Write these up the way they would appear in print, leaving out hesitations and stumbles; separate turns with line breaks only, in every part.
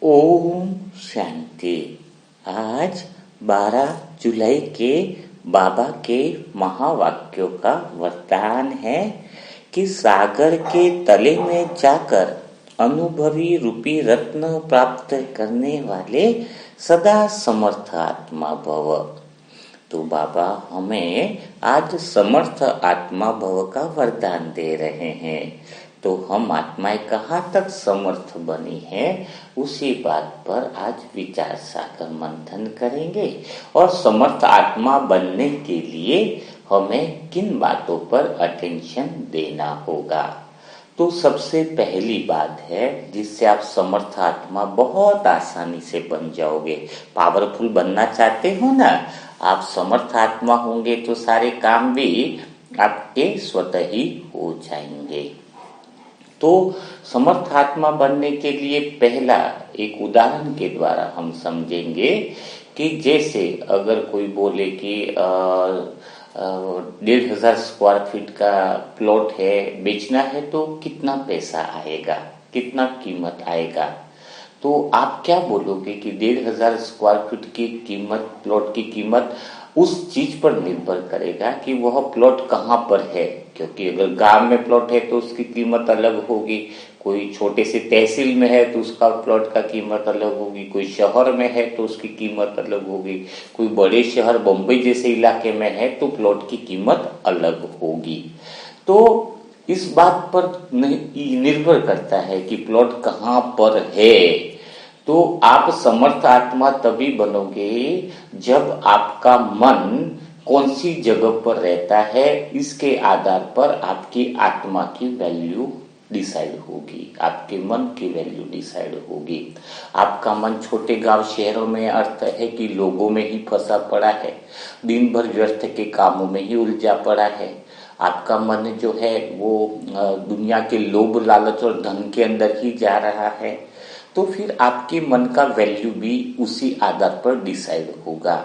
ओम शांति। आज 12 जुलाई के बाबा के महावाक्यों का वरदान है कि सागर के तले में जाकर अनुभवी रूपी रत्न प्राप्त करने वाले सदा समर्थ आत्मा भव। तो बाबा हमें आज समर्थ आत्मा भव का वरदान दे रहे हैं। तो हम आत्माएं कहाँ तक समर्थ बनी है उसी बात पर आज विचार सागर मंथन करेंगे और समर्थ आत्मा बनने के लिए हमें किन बातों पर अटेंशन देना होगा। तो सबसे पहली बात है जिससे आप समर्थ आत्मा बहुत आसानी से बन जाओगे। पावरफुल बनना चाहते हो ना, आप समर्थ आत्मा होंगे तो सारे काम भी आपके स्वतः ही हो जाएंगे। तो समर्थ आत्मा बनने के लिए पहला एक उदाहरण के द्वारा हम समझेंगे कि जैसे अगर कोई बोले कि 1,500 स्क्वायर फीट का प्लॉट है, बेचना है तो कितना पैसा आएगा, कितना कीमत आएगा। तो आप क्या बोलोगे कि 1,500 स्क्वायर फीट की कीमत, प्लॉट की कीमत उस चीज पर निर्भर करेगा कि वह प्लॉट कहाँ पर है। क्योंकि अगर गांव में प्लॉट है तो उसकी कीमत अलग होगी, कोई छोटे से तहसील में है तो उसका प्लॉट का कीमत अलग होगी, कोई शहर में है तो उसकी कीमत अलग होगी, कोई बड़े शहर बम्बई जैसे इलाके में है तो प्लॉट की कीमत अलग होगी। तो इस बात पर निर्भर करता है कि प्लॉट कहाँ पर है। तो आप समर्थ आत्मा तभी बनोगे जब आपका मन कौन सी जगह पर रहता है, इसके आधार पर आपकी आत्मा की वैल्यू डिसाइड होगी, आपके मन की वैल्यू डिसाइड होगी। आपका मन छोटे गांव शहरों में अर्थ है कि लोगों में ही फंसा पड़ा है, दिन भर व्यर्थ के कामों में ही उलझा पड़ा है। आपका मन जो है वो दुनिया के लोभ लालच और धन के अंदर ही जा रहा है। तो फिर आपके मन का वैल्यू भी उसी आधार पर डिसाइड होगा।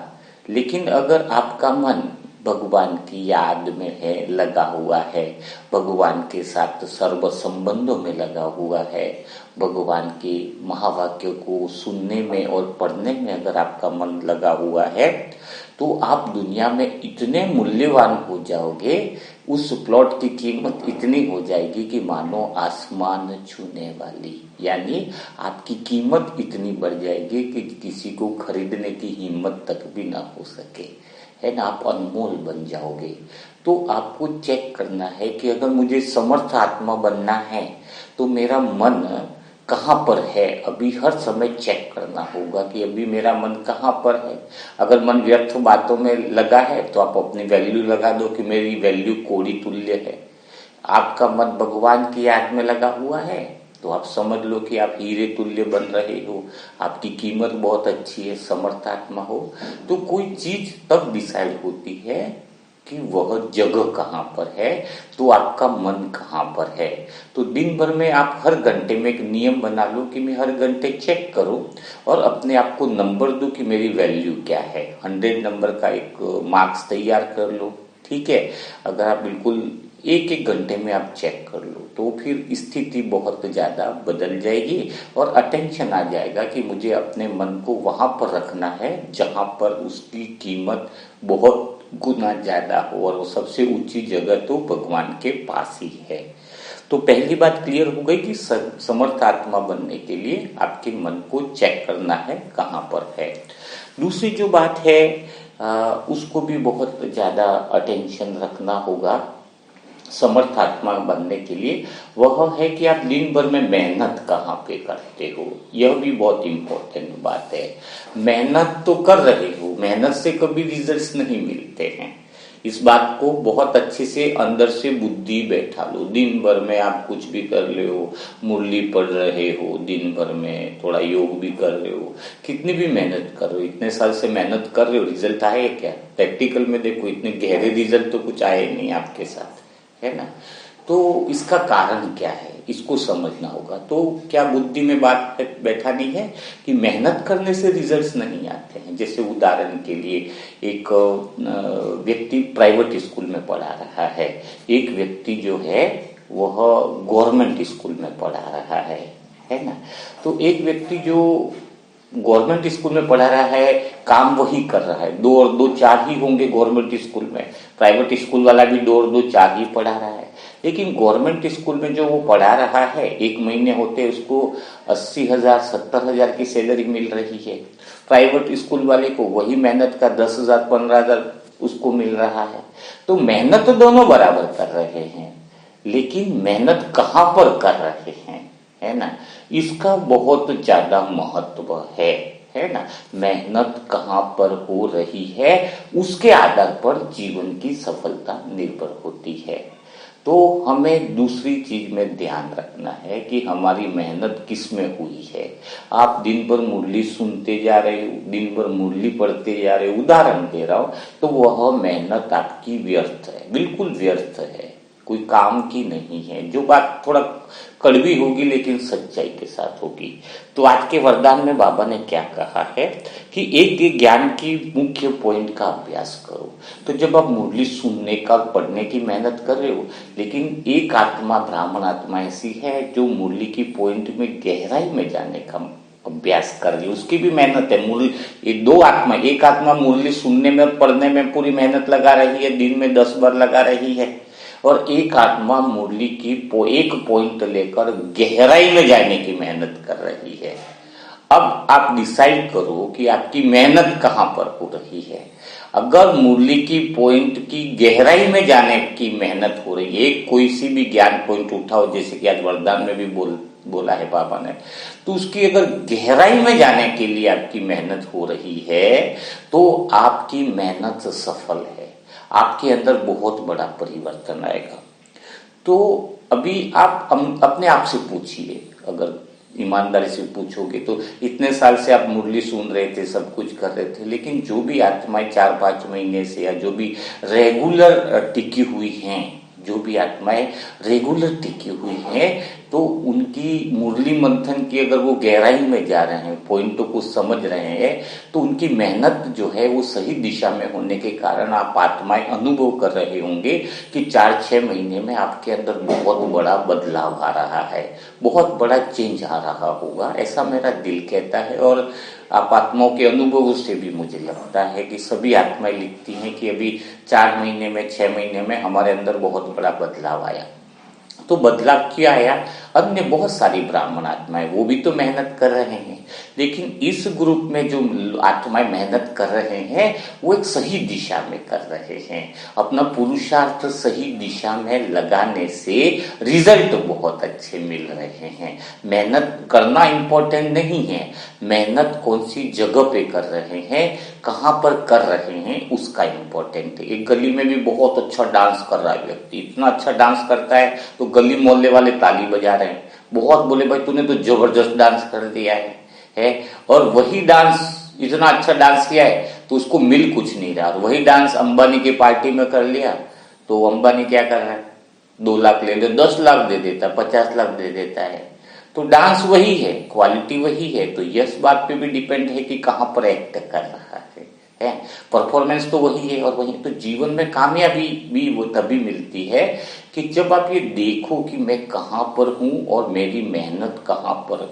लेकिन अगर आपका मन भगवान की याद में है, लगा हुआ है, भगवान के साथ सर्व संबंधों में लगा हुआ है, भगवान के महावाक्यों को सुनने में और पढ़ने में अगर आपका मन लगा हुआ है तो आप दुनिया में इतने मूल्यवान हो जाओगे, उस प्लॉट की कीमत इतनी हो जाएगी कि मानो आसमान छूने वाली, यानी आपकी कीमत इतनी बढ़ जाएगी कि किसी को खरीदने की हिम्मत तक भी ना हो सके, है ना। आप अनमोल बन जाओगे। तो आपको चेक करना है कि अगर मुझे समर्थ आत्मा बनना है तो मेरा मन कहाँ पर है, अभी हर समय चेक करना होगा कि अभी मेरा मन कहाँ पर है। अगर मन व्यर्थ बातों में लगा है तो आप अपनी वैल्यू लगा दो कि मेरी वैल्यू कोड़ी तुल्य है। आपका मन भगवान की याद में लगा हुआ है तो आप समझ लो कि आप हीरे तुल्य बन रहे हो, आपकी कीमत बहुत अच्छी है, समर्थ आत्मा हो। तो कोई चीज तब डिसाइड होती है कि वह जगह कहाँ पर है, तो आपका मन कहाँ पर है। तो दिन भर में आप हर घंटे में एक नियम बना लो कि मैं हर घंटे चेक करूं और अपने आप को नंबर दूं कि मेरी वैल्यू क्या है। 100 नंबर का एक मार्क्स तैयार कर लो, ठीक है। अगर आप बिल्कुल एक घंटे में आप चेक कर लो तो फिर स्थिति बहुत ज्यादा बदल जाएगी और अटेंशन आ जाएगा कि मुझे अपने मन को वहां पर रखना है जहां पर उसकी कीमत बहुत गुना ज्यादा हो, और वो सबसे ऊंची जगह तो भगवान के पास ही है। तो पहली बात क्लियर हो गई कि समर्थ आत्मा बनने के लिए आपके मन को चेक करना है कहाँ पर है। दूसरी जो बात है उसको भी बहुत ज्यादा अटेंशन रखना होगा समर्थ आत्मा बनने के लिए, वह है कि आप दिन भर में मेहनत कहाँ पे करते हो। यह भी बहुत इंपॉर्टेंट बात है। मेहनत तो कर रहे हो, मेहनत से कभी रिजल्ट्स नहीं मिलते हैं। इस बात को बहुत अच्छे से अंदर से बुद्धि बैठा लो। दिन भर में आप कुछ भी कर रहे हो, मुरली पढ़ रहे हो, दिन भर में थोड़ा योग भी कर रहे हो, कितनी भी मेहनत कर रहे हो, इतने साल से मेहनत कर रहे हो, रिजल्ट आए क्या? प्रैक्टिकल में देखो इतने गहरे रिजल्ट तो कुछ आए नहीं आपके साथ, है ना। तो इसका कारण क्या है, इसको समझना होगा। तो क्या बुद्धि में बात बैठा नहीं है कि मेहनत करने से रिजल्ट्स नहीं आते हैं। जैसे उदाहरण के लिए एक व्यक्ति प्राइवेट स्कूल में पढ़ा रहा है, एक व्यक्ति जो है वह गवर्नमेंट स्कूल में पढ़ा रहा है। है ना। तो एक व्यक्ति जो गवर्नमेंट स्कूल में पढ़ा रहा है, काम वही कर रहा है, 2 और 2 4 ही होंगे गवर्नमेंट स्कूल में, प्राइवेट स्कूल वाला भी 2 और 2 4 ही पढ़ा रहा है। लेकिन गवर्नमेंट स्कूल में जो वो पढ़ा रहा है, 1 महीने होते उसको 80,000 70,000 की सैलरी मिल रही है। प्राइवेट स्कूल वाले को वही मेहनत का 10,000 15,000 उसको मिल रहा है। तो मेहनत तो दोनों बराबर कर रहे हैं, लेकिन मेहनत कहाँ पर कर रहे हैं, है ना, इसका बहुत ज्यादा महत्व है ना। मेहनत कहाँ पर हो रही है उसके आधार पर जीवन की सफलता निर्भर होती है। तो हमें दूसरी चीज में ध्यान रखना है कि हमारी मेहनत किस में हुई है। आप दिन भर मुरली सुनते जा रहे हो, दिन भर मुरली पढ़ते जा रहे हो, उदाहरण दे रहा हूं, तो वह मेहनत आपकी व्यर्थ है, बिल्कुल व्यर्थ है, कोई काम की नहीं है। जो बात थोड़ा कड़वी होगी लेकिन सच्चाई के साथ होगी। तो आज के वरदान में बाबा ने क्या कहा है कि एक ज्ञान की मुख्य पॉइंट का अभ्यास करो। तो जब आप मुरली सुनने का पढ़ने की मेहनत कर रहे हो, लेकिन एक आत्मा ब्राह्मण आत्मा ऐसी है जो मुरली की पॉइंट में गहराई में जाने का अभ्यास कर रही है, उसकी भी मेहनत है। मुरली, ये 2 आत्मा, एक आत्मा मुरली सुनने में और पढ़ने में पूरी मेहनत लगा रही है, दिन में 10 बार लगा रही है, और एक आत्मा मुरली की एक पॉइंट लेकर गहराई में जाने की मेहनत कर रही है। अब आप डिसाइड करो कि आपकी मेहनत कहां पर हो रही है। अगर मुरली की पॉइंट की गहराई में जाने की मेहनत हो रही है, कोई सी भी ज्ञान पॉइंट उठाओ, जैसे कि आज वरदान में भी बोला है बाबा ने, तो उसकी अगर गहराई में जाने के लिए आपकी मेहनत हो रही है तो आपकी मेहनत सफल है, आपके अंदर बहुत बड़ा परिवर्तन आएगा। तो अभी आप अपने आप से पूछिए, अगर ईमानदारी से पूछोगे तो इतने साल से आप मुरली सुन रहे थे, सब कुछ कर रहे थे, लेकिन जो भी आत्माएं 4-5 महीने से या जो भी रेगुलर टिकी हुई हैं, जो भी आत्माएं रेगुलर टिकी हुई हैं, तो उनकी मुरली मंथन की अगर वो गहराई में जा रहे हैं, पॉइंटों को समझ रहे हैं, तो उनकी मेहनत जो है वो सही दिशा में होने के कारण आप आत्माएं अनुभव कर रहे होंगे कि 4-6 महीने में आपके अंदर बहुत बड़ा बदलाव आ रहा है, बहुत बड़ा चेंज आ रहा होगा, ऐसा मेरा दिल कहता है। और आप आत्माओं के अनुभवों से भी मुझे लगता है कि सभी आत्माएं लिखती हैं कि अभी 4 महीने में 6 महीने में हमारे अंदर बहुत बड़ा बदलाव आया। तो बदलाव क्या आया, अन्य बहुत सारी ब्राह्मण आत्माएं वो भी तो मेहनत कर रहे हैं, लेकिन इस ग्रुप में जो आत्माएं मेहनत कर रहे हैं वो एक सही दिशा में कर रहे हैं। अपना पुरुषार्थ सही दिशा में लगाने से रिजल्ट बहुत अच्छे मिल रहे हैं। मेहनत करना इंपॉर्टेंट नहीं है, मेहनत कौन सी जगह पे कर रहे हैं, कहां पर कर रहे हैं, उसका इंपॉर्टेंट है। एक गली में भी बहुत अच्छा डांस कर रहा है व्यक्ति, इतना अच्छा डांस करता है तो गली मोहल्ले वाले ताली बजा रहे हैं, बहुत बोले भाई तूने तो जबरदस्त डांस कर दिया है। और वही डांस, इतना अच्छा डांस किया है तो उसको मिल कुछ नहीं रहा। वही डांस अंबानी की पार्टी में कर लिया तो अंबानी क्या कर रहा है, 2 लाख ले दे, 10 लाख दे देता, 50 लाख दे देता है। तो डांस वही है, क्वालिटी वही है। तो यस बात पे भी डिपेंड है कि कहां पर एक्ट कर रहा है, परफॉर्मेंस तो वही है। और वही तो जीवन में कामयाबी भी वो तभी मिलती है कि जब आप ये देखो कि मैं कहां पर हूं और मेरी मेहनत कहां पर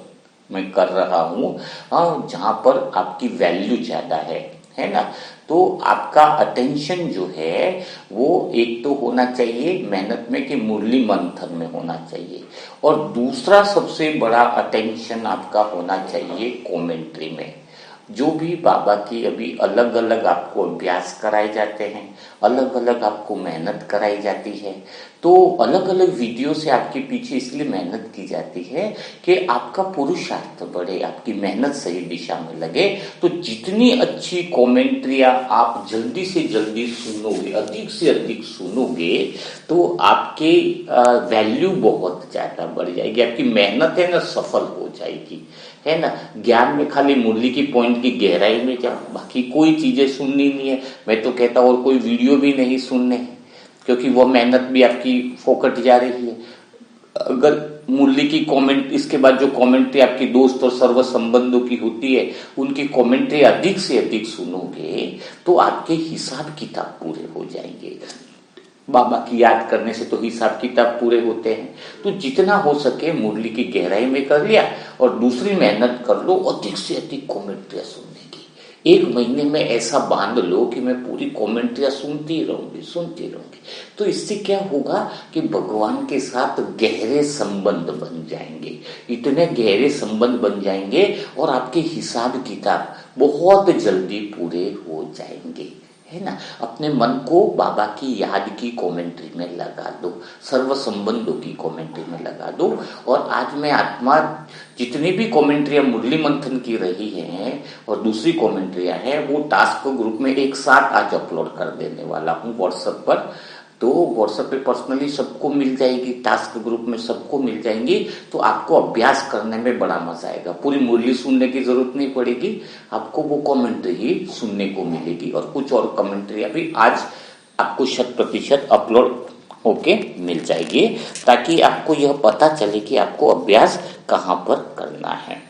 मैं कर रहा हूं, जहां पर आपकी वैल्यू ज्यादा है ना। तो आपका अटेंशन जो है वो एक तो होना चाहिए मेहनत में कि मुरली मंथन में होना चाहिए, और दूसरा सबसे बड़ा अटेंशन आपका होना चाहिए कमेंट्री में। जो भी बाबा की अभी अलग अलग आपको अभ्यास कराए जाते हैं, अलग अलग आपको मेहनत कराई जाती है, तो अलग अलग वीडियो से आपके पीछे इसलिए मेहनत की जाती है कि आपका पुरुषार्थ बढ़े, आपकी मेहनत सही दिशा में लगे। तो जितनी अच्छी कमेंट्रियां आप जल्दी से जल्दी सुनोगे, अधिक से अधिक सुनोगे, तो आपके वैल्यू बहुत ज्यादा बढ़ जाएगी, आपकी मेहनत है ना सफल हो जाएगी, है ना। ज्ञान में खाली मुरली की पॉइंट की गहराई में जाओ, बाकी कोई चीजें सुननी नहीं है। मैं तो कहता हूं और कोई वीडियो भी नहीं सुनने हैं, क्योंकि वो मेहनत भी आपकी फोकट जा रही है। अगर मुरली की कमेंट, इसके बाद जो कमेंट्री आपकी दोस्त और सर्व संबंधों की होती है, उनकी कमेंट्री अधिक से अधिक सुनोगे तो आपके हिसाब किताब पूरे हो जाएंगे। बाबा की याद करने से तो हिसाब किताब पूरे होते हैं। तो जितना हो सके मुरली की गहराई में कर लिया और दूसरी मेहनत कर लो अधिक से अधिक कमेंट्रियां सुनने की। एक महीने में ऐसा बांध लो कि मैं पूरी कमेंट्रियां सुनती रहूंगी। तो इससे क्या होगा कि भगवान के साथ गहरे संबंध बन जाएंगे, इतने गहरे संबंध बन जाएंगे और आपके हिसाब किताब बहुत जल्दी पूरे हो जाएंगे, है ना। अपने मन को बाबा की याद की कमेंट्री में लगा दो, सर्व संबंधों की कमेंट्री में लगा दो। और आज मैं आत्मा जितनी भी कमेंट्रियां मुरली मंथन की रही हैं और दूसरी कमेंट्रियां हैं वो टास्क ग्रुप में एक साथ आज अपलोड कर देने वाला हूँ व्हाट्सएप पर। तो व्हाट्सएप पे पर्सनली सबको मिल जाएगी, टास्क ग्रुप में सबको मिल जाएंगी। तो आपको अभ्यास करने में बड़ा मजा आएगा, पूरी मुरली सुनने की जरूरत नहीं पड़ेगी, आपको वो कमेंट्री ही सुनने को मिलेगी। और कुछ और कमेंट्री अभी आज आपको 100% अपलोड होके मिल जाएगी, ताकि आपको यह पता चले कि आपको अभ्यास कहाँ पर करना है।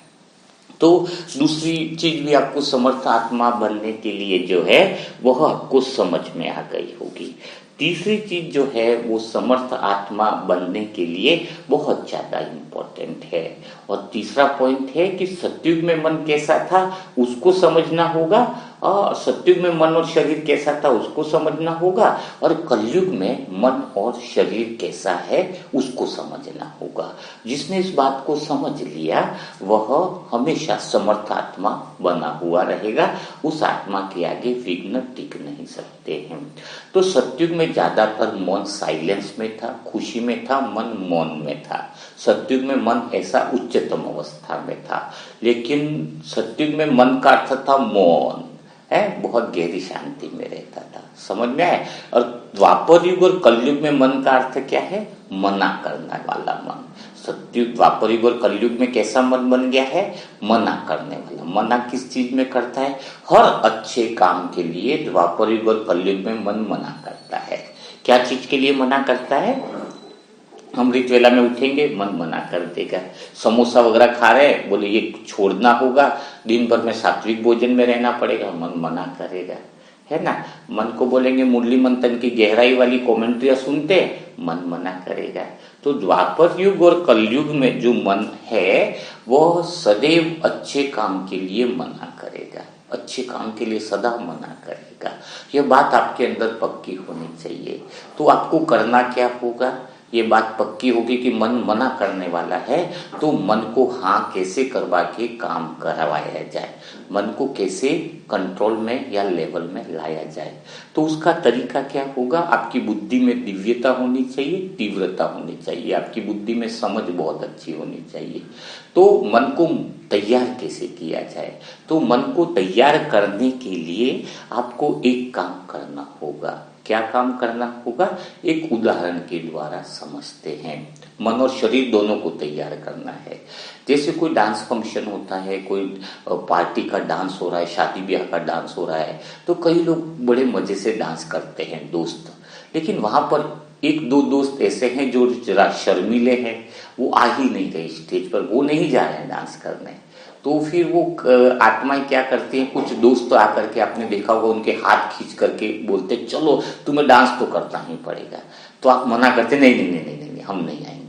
तो दूसरी चीज भी आपको समर्थ आत्मा बनने के लिए जो है वह आपको समझ में आ गई होगी। तीसरी चीज जो है वो समर्थ आत्मा बनने के लिए बहुत ज्यादा इम्पोर्टेंट है। और तीसरा पॉइंट है कि सतयुग में मन कैसा था उसको समझना होगा, और सतयुग में मन और शरीर कैसा था उसको समझना होगा, और कलयुग में मन और शरीर कैसा है उसको समझना होगा। जिसने इस बात को समझ लिया वह हमेशा समर्थ आत्मा बना हुआ रहेगा, उस आत्मा के आगे विघ्न टिक नहीं सकते हैं। तो सतयुग में ज्यादातर मन साइलेंस में था, खुशी में था, मन मौन में था। सतयुग में मन ऐसा उच्चतम अवस्था में था। लेकिन सतयुग में मन का अर्थ था मौन, है, बहुत गहरी शांति में रहता था। समझ में आया। और द्वापर युग और कलयुग में मन का अर्थ क्या है, मना करने वाला मन। सतयुग द्वापर युग और कलयुग में कैसा मन बन गया है, मना करने वाला। मना किस चीज में करता है, हर अच्छे काम के लिए द्वापर युग और कलयुग में मन मना करता है। क्या चीज के लिए मना करता है, अमृत वेला में उठेंगे मन मना कर देगा। समोसा वगैरह खा रहे हैं, बोले ये छोड़ना होगा, दिन भर में सात्विक भोजन में रहना पड़ेगा, मन मना करेगा, है ना। मन को बोलेंगे मुरली मंथन की गहराई वाली कमेंट्रियां सुनते, मन मना करेगा। तो द्वापर युग और कलयुग में जो मन है वह सदैव अच्छे काम के लिए मना करेगा, अच्छे काम के लिए सदा मना करेगा। यह बात आपके अंदर पक्की होनी चाहिए। तो आपको करना क्या होगा, ये बात पक्की होगी कि मन मना करने वाला है, तो मन को हाँ कैसे करवा के काम करवाया जाए, मन को कैसे कंट्रोल में या लेवल में लाया जाए। तो उसका तरीका क्या होगा, आपकी बुद्धि में दिव्यता होनी चाहिए, तीव्रता होनी चाहिए, आपकी बुद्धि में समझ बहुत अच्छी होनी चाहिए। तो मन को तैयार कैसे किया जाए, तो मन को तैयार करने के लिए आपको एक काम करना होगा। क्या काम करना होगा, एक उदाहरण के द्वारा समझते हैं। मन और शरीर दोनों को तैयार करना है। जैसे कोई डांस फंक्शन होता है, कोई पार्टी का डांस हो रहा है, शादी ब्याह का डांस हो रहा है, तो कई लोग बड़े मजे से डांस करते हैं दोस्त। लेकिन वहां पर एक दो दोस्त ऐसे हैं जो जरा शर्मीले हैं, वो आ ही नहीं रहे स्टेज पर, वो नहीं जा रहे हैं डांस करने। तो फिर वो आत्माएं क्या करती हैं, कुछ दोस्त आकर के आपने देखा होगा उनके हाथ खींच करके बोलते चलो तुम्हें डांस तो करना ही पड़ेगा। तो आप मना करते नहीं नहीं नहीं नहीं नहीं, नहीं हम नहीं आएंगे।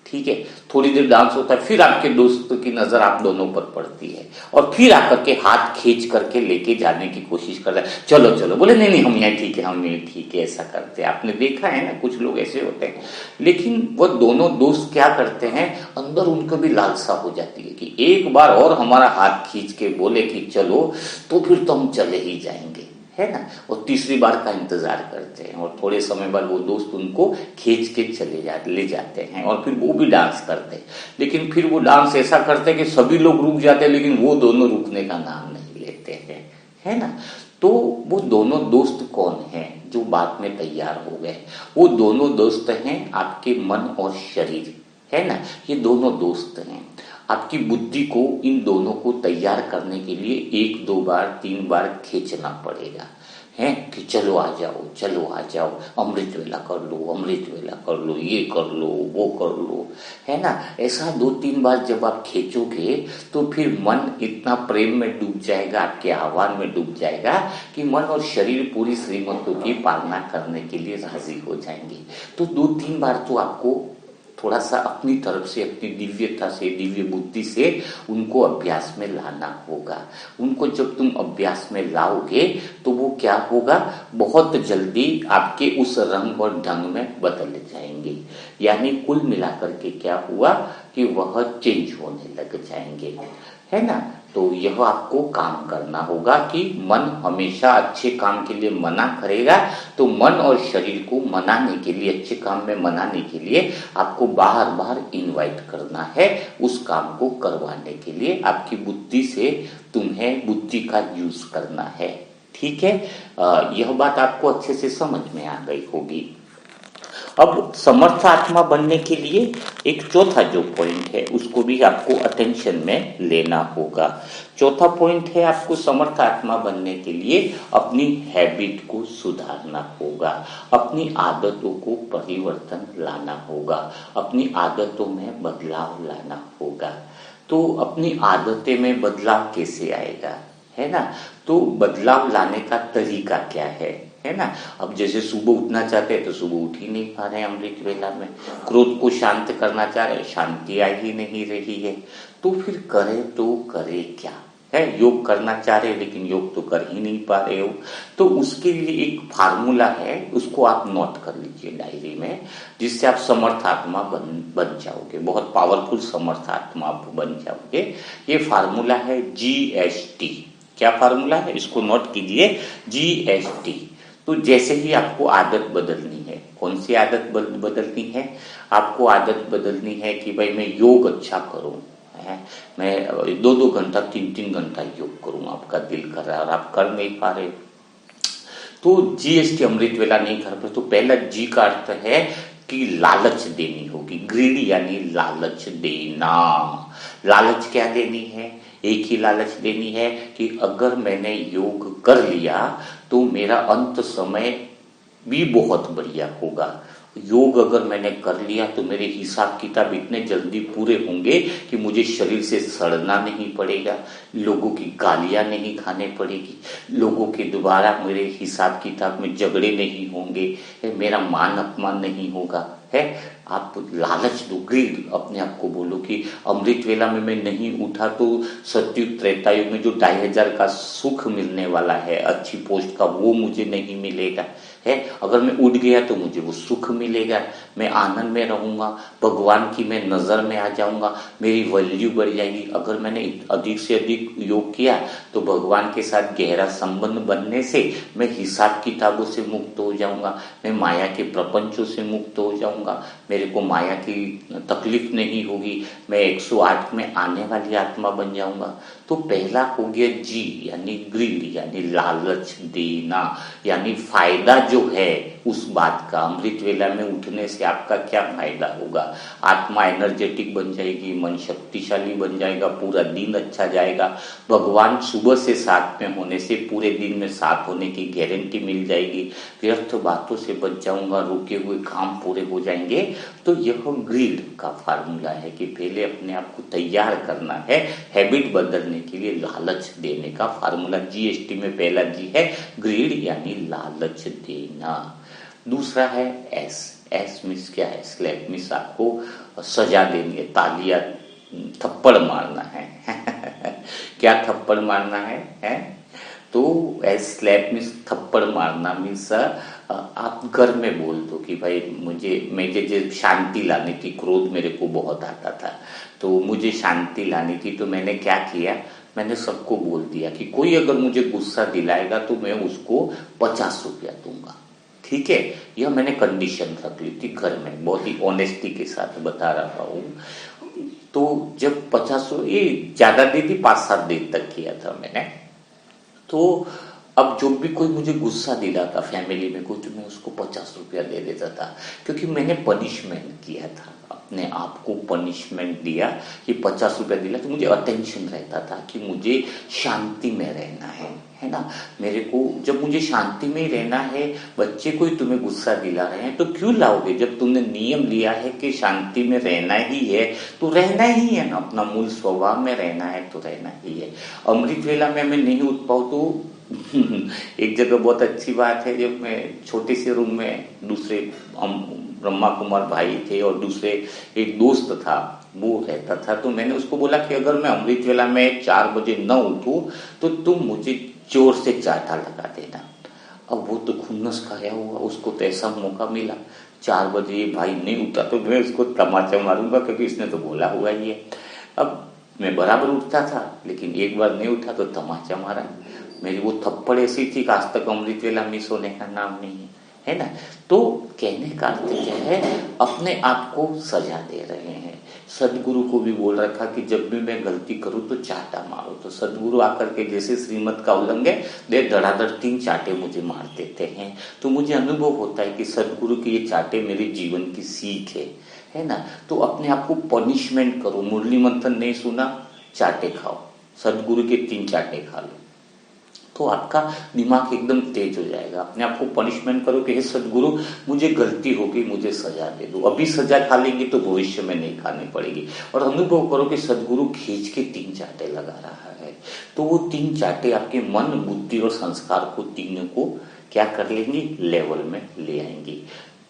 ठीक है, थोड़ी देर डांस होता है, फिर आपके दोस्त की नजर आप दोनों पर पड़ती है और फिर आकर के हाथ खींच करके लेके जाने की कोशिश करता है, चलो चलो, बोले नहीं नहीं हम यहाँ ठीक है, हम नहीं ठीक है, ऐसा करते हैं। आपने देखा है ना, कुछ लोग ऐसे होते हैं। लेकिन वो दोनों दोस्त क्या करते हैं, अंदर उनको भी लालसा हो जाती है कि एक बार और हमारा हाथ खींच के बोले कि चलो, तो फिर तो हम चले ही जाएंगे, है ना। और तीसरी बार का इंतजार करते हैं और थोड़े समय बाद वो दोस्त उनको खींच के ले जाते हैं और फिर वो भी डांस करते हैं। लेकिन फिर वो डांस ऐसा करते हैं कि सभी लोग रुक जाते हैं, लेकिन वो दोनों रुकने का नाम नहीं लेते हैं, है ना। तो वो दोनों दोस्त कौन हैं जो बाद में तैयार हो गए, वो दोनों दोस्त हैं आपके मन और शरीर, है ना। ये दोनों दोस्त हैं। आपकी बुद्धि को इन दोनों को तैयार करने के लिए 1 2 बार 3 बार खींचना पड़ेगा। हैं कि चलो आ जाओ, चलो आ जाओ, अमृत वेला कर लो, अमृत वेला कर लो, ये कर लो, वो कर लो, है ना। ऐसा 2-3 बार जब आप खींचोगे तो फिर मन इतना प्रेम में डूब जाएगा, आपके आह्वान में डूब जाएगा कि मन और शरीर पूरी श्रीमतों की पालना करने के लिए राजी हो जाएंगे। तो 2-3 बार तो आपको थोड़ा सा अपनी तरफ से, अपनी दिव्यता से, दिव्य बुद्धि से उनको अभ्यास में लाना होगा। उनको जब तुम अभ्यास में लाओगे तो वो क्या होगा, बहुत जल्दी आपके उस रंग और ढंग में बदल जाएंगे। यानी कुल मिलाकर के क्या हुआ कि वह चेंज होने लग जाएंगे, है ना। तो यह आपको काम करना होगा कि मन हमेशा अच्छे काम के लिए मना करेगा, तो मन और शरीर को मनाने के लिए, अच्छे काम में मनाने के लिए आपको बार बार इनवाइट करना है उस काम को करवाने के लिए। आपकी बुद्धि से तुम्हें बुद्धि का यूज करना है, ठीक है। यह बात आपको अच्छे से समझ में आ गई होगी। अब समर्थ आत्मा बनने के लिए एक चौथा जो पॉइंट है उसको भी आपको अटेंशन में लेना होगा। चौथा पॉइंट है, आपको समर्थ आत्मा बनने के लिए अपनी हैबिट को सुधारना होगा, अपनी आदतों को परिवर्तन लाना होगा, अपनी आदतों में बदलाव लाना होगा। तो अपनी आदतें में बदलाव कैसे आएगा, है ना। तो बदलाव लाने का तरीका क्या है ना। अब जैसे सुबह उठना चाहते हैं तो सुबह उठ ही नहीं पा रहे हैं अमृत वेला में, क्रोध को शांत करना चाह रहे, शांति आ ही नहीं रही है, तो फिर करे तो करे क्या है। योग करना चाह रहे लेकिन योग तो कर ही नहीं पा रहे हो, तो उसके लिए एक फार्मूला है, उसको आप नोट कर लीजिए डायरी में, जिससे आप समर्थ आत्मा बन जाओगे, बहुत पावरफुल समर्थ आत्मा आप बन जाओगे। ये फार्मूला है GST। क्या फार्मूला है, इसको नोट कीजिए, GST। तो जैसे ही आपको आदत बदलनी है, कौन सी आदत बदलनी है, आपको आदत बदलनी है कि भाई मैं योग अच्छा करूं, है मैं 2-2 घंटा 3-3 घंटा योग करूं, आपका दिल कर रहा है और आप कर नहीं पा रहे, तो GST अमृत वेला नहीं कर पाए। तो पहला G का अर्थ है कि लालच देनी होगी, ग्रीडी यानी लालच देना। लालच क्या देनी है, एक ही लालच देनी है कि अगर मैंने योग कर लिया तो मेरा अंत समय भी बहुत बढ़िया होगा। योग अगर मैंने कर लिया तो मेरे हिसाब किताब इतने जल्दी पूरे होंगे कि मुझे शरीर से सड़ना नहीं पड़ेगा, लोगों की गालियां नहीं खाने पड़ेगी, लोगों के द्वारा मेरे हिसाब किताब में झगड़े नहीं होंगे, मेरा मान अपमान नहीं होगा, है। आप लालच दो, ग्रीड, अपने आप को बोलो कि अमृत वेला में मैं नहीं उठा तो सतयुग त्रेतायुग में जो 2500 का सुख मिलने वाला है, अच्छी पोस्ट का, वो मुझे नहीं मिलेगा, है। अगर मैं उठ गया तो मुझे वो सुख मिलेगा, मैं आनंद में रहूंगा, भगवान की मैं नजर में आ जाऊंगा, मेरी वैल्यू बढ़ जाएगी। अगर मैंने अधिक से अधिक योग किया तो भगवान के साथ गहरा संबंध बनने से मैं हिसाब किताबों से मुक्त हो जाऊंगा, मैं माया के प्रपंचों से मुक्त हो जाऊंगा, मेरे को माया की तकलीफ नहीं होगी, मैं 108 में आने वाली आत्मा बन जाऊंगा। तो पहला हो गया जी यानी ग्रीड यानी लालच देना, यानी फायदा जो है उस बात का, अमृत वेला में उठने से आपका क्या फायदा होगा, आत्मा एनर्जेटिक बन जाएगी, मन शक्तिशाली बन जाएगा, पूरा दिन अच्छा जाएगा, भगवान सुबह से साथ में होने से पूरे दिन में साथ होने की गारंटी मिल जाएगी, व्यर्थ बातों से बच जाऊंगा, रुके हुए काम पूरे हो जाएंगे। तो यह ग्रीड का फार्मूला है कि पहले अपने आप को तैयार करना है हैबिट बदलने के लिए, लालच देने का फार्मूला। GST में पहला जी है ग्रीड यानी लालच देना। दूसरा है एस मीन्स क्या है, स्लैप मीन्स आपको सजा देनी है, तालियां थप्पड़ मारना है क्या थप्पड़ मारना है? तो एस स्लैप मीन्स थप्पड़ मारना मीन्स आप घर में बोल दो कि भाई मुझे शांति लानी थी, क्रोध मेरे को बहुत आता था, तो मुझे शांति लानी थी, तो मैंने क्या किया, मैंने सबको बोल दिया कि कोई अगर मुझे गुस्सा दिलाएगा तो मैं उसको 50 रुपया दूंगा, ठीक है। यह मैंने कंडीशन रख ली थी घर में, बहुत ही ऑनेस्टी के साथ बता रहा हूँ। तो जब 50, ये ज्यादा दी थी, 5-7 दिन तक किया था मैंने। तो अब जो भी कोई मुझे गुस्सा दिलाता फैमिली में कोई, तो मैं उसको 50 रुपया दे देता था, क्योंकि मैंने पनिशमेंट किया था, अपने आप को पनिशमेंट दिया कि 50 रुपया दिला, तो मुझे अटेंशन रहता था कि मुझे शांति में रहना है ना। मेरे को जब मुझे शांति में ही रहना है, बच्चे कोई तुम्हें गुस्सा दिला रहे हैं तो क्यों लाओगे? जब तुमने नियम लिया है कि शांति में रहना ही है तो रहना ही है ना, अपना मूल स्वभाव में रहना है तो रहना ही है। अमृत वेला में मैं नहीं उठ पाऊँ तो एक जगह बहुत अच्छी बात है, जब मैं छोटे से रूम में दूसरे ब्रह्मा कुमार भाई थे और दूसरे एक दोस्त था वो रहता था, तो मैंने उसको बोला कि अगर मैं अमृत वेला में 4 बजे न उठूं तो तुम मुझे जोर से चाटा लगा देना। अब वो तो खुन्नस खाया हुआ, उसको तो ऐसा मौका मिला 4 बजे ये भाई नहीं उठा तो मैं उसको तमाचा मारूंगा क्योंकि इसने तो बोला हुआ ही है। अब मैं बराबर उठता था लेकिन एक बार नहीं उठा तो तमाचा मारा। मेरी वो थप्पड़ ऐसी थी कि आज तक अमृत वेला मिस होने का नाम नहीं है ना। तो कहने का अर्थ क्या है, अपने आप को सजा दे रहे हैं। सदगुरु को भी बोल रखा कि जब भी मैं गलती करूं तो चाटा मारो, तो सदगुरु आकर के जैसे श्रीमत का उल्लंघन दे धड़ाधड़ 3 चाटे मुझे मार देते हैं। तो मुझे अनुभव होता है कि सदगुरु के ये चाटे मेरे जीवन की सीख है ना। तो अपने आप को पनिशमेंट करो। मुरली मंथन नहीं सुना, चाटे खाओ, सदगुरु के 3 चाटे खा लो तो आपका दिमाग एकदम तेज हो जाएगा। अपने आप को पनिशमेंट करो कि हे सदगुरु मुझे गलती होगी, मुझे सजा दे दो। अभी सजा खा लेंगे तो भविष्य में नहीं खानी पड़ेगी। और अनुभव करो कि सदगुरु खींच के 3 चाटे लगा रहा है, तो वो 3 चाटे आपके मन बुद्धि और संस्कार को तीनों को क्या कर लेंगी, लेवल में ले आएंगी।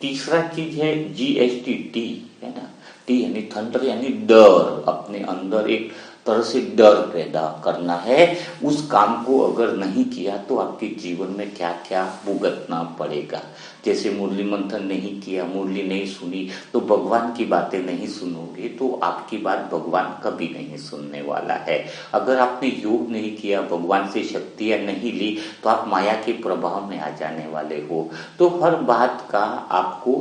तीसरा चीज है GST, टी है ना। टी यानी थंडर यानी डर, अपने अंदर एक तरह से डर पैदा करना है। उस काम को अगर नहीं किया तो आपके जीवन में क्या क्या भुगतना पड़ेगा। जैसे मुरली मंथन नहीं किया, मुरली नहीं सुनी तो भगवान की बातें नहीं सुनोगे तो आपकी बात भगवान कभी नहीं सुनने वाला है। अगर आपने योग नहीं किया, भगवान से शक्तियां नहीं ली तो आप माया के प्रभाव में आ जाने वाले हो। तो हर बात का आपको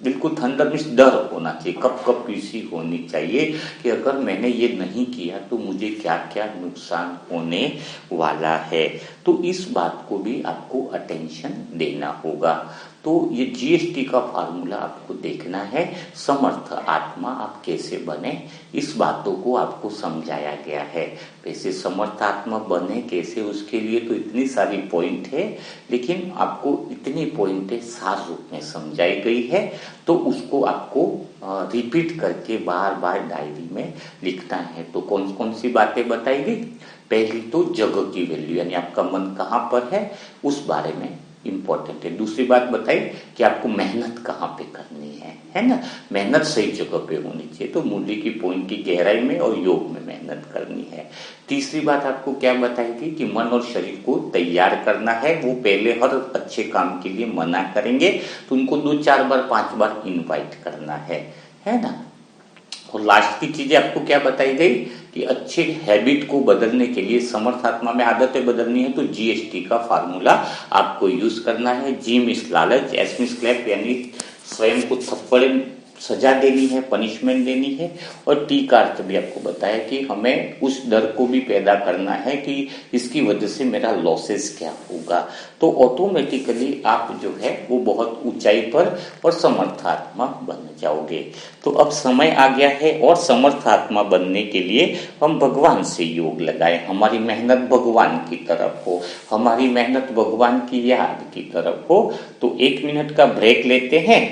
बिल्कुल थंडर मीन्स डर होना चाहिए, कब कब पीसी होनी चाहिए कि अगर मैंने ये नहीं किया तो मुझे क्या क्या नुकसान होने वाला है। तो इस बात को भी आपको अटेंशन देना होगा। तो ये GST का फार्मूला आपको देखना है। समर्थ आत्मा आप कैसे बने, इस बातों को आपको समझाया गया है। वैसे समर्थ आत्मा बने कैसे, उसके लिए तो इतनी सारी पॉइंट है, लेकिन आपको इतनी पॉइंटें सार रूप में समझाई गई है तो उसको आपको रिपीट करके बार बार डायरी में लिखना है। तो कौन कौन सी बातें बताई गई, पहली तो जगह की वैल्यू यानी आपका मन कहाँ पर है उस बारे में इम्पोर्टेंट है। दूसरी बात बताई कि आपको मेहनत कहाँ पे करनी है ना, मेहनत सही जगह पे होनी चाहिए। तो मुरली की पॉइंट की गहराई में और योग में मेहनत करनी है। तीसरी बात आपको क्या बताई थी कि मन और शरीर को तैयार करना है। वो पहले हर अच्छे काम के लिए मना करेंगे तो उनको 2-4 बार 5 बार इनवाइट करना है ना। और लास्ट की चीजें आपको क्या बताई गई कि अच्छे हैबिट को बदलने के लिए, समर्थ आत्मा में आदतें बदलनी है तो GST का फार्मूला आपको यूज करना है। जी मिस लालच, एस मिस क्लैप यानी स्वयं को थप्पड़ सजा देनी है, पनिशमेंट देनी है। और टी का अर्थ भी आपको बताया कि हमें उस डर को भी पैदा करना है कि इसकी वजह से मेरा लॉसेस क्या होगा। तो ऑटोमेटिकली आप जो है वो बहुत ऊंचाई पर और समर्थात्मा बन जाओगे। तो अब समय आ गया है और समर्थात्मा बनने के लिए हम भगवान से योग लगाए, हमारी मेहनत भगवान की तरफ हो, हमारी मेहनत भगवान की याद की तरफ हो। तो 1 मिनट का ब्रेक लेते हैं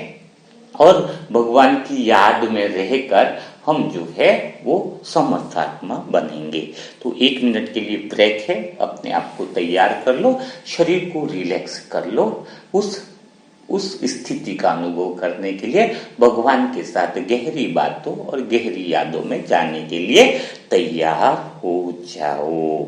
और भगवान की याद में रहकर हम जो है वो समर्थात्मा बनेंगे। तो 1 मिनट के लिए ब्रेक है, अपने आप को तैयार कर लो, शरीर को रिलैक्स कर लो। उस स्थिति का अनुभव करने के लिए भगवान के साथ गहरी बातों और गहरी यादों में जाने के लिए तैयार हो जाओ।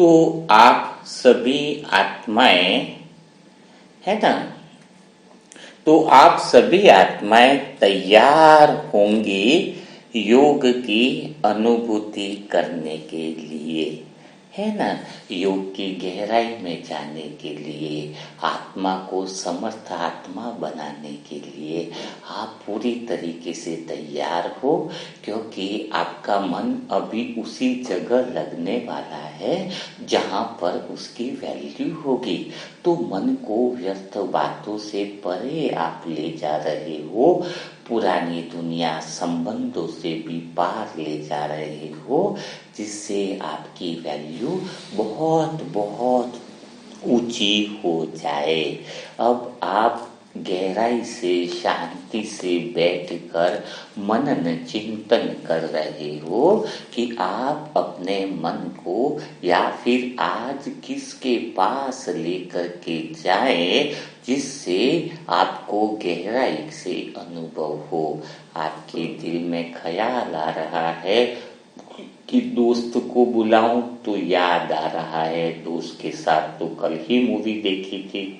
तो आप सभी आत्माएं, है ना, तो आप सभी आत्माएं तैयार होंगी योग की अनुभूति करने के लिए, है ना, योग की गहराई में जाने के लिए, आत्मा को समर्थ आत्मा बनाने के लिए आप पूरी तरीके से तैयार हो, क्योंकि आपका मन अभी उसी जगह लगने वाला है जहां पर उसकी वैल्यू होगी। तो मन को व्यर्थ बातों से परे आप ले जा रहे हो, पुरानी दुनिया संबंधों से भी पार ले जा रहे हो, जिससे आपकी वैल्यू बहुत बहुत ऊंची हो जाए। अब आप गहराई से शांति से बैठकर मनन चिंतन कर रहे हो कि आप अपने मन को या फिर आज किसके पास लेकर के जाएं जिससे आपको गहराई से अनुभव हो। आपके दिल में ख्याल आ रहा है कि दोस्त को बुलाऊं, तो याद आ रहा है दोस्त के साथ तो कल ही मूवी देखी थी।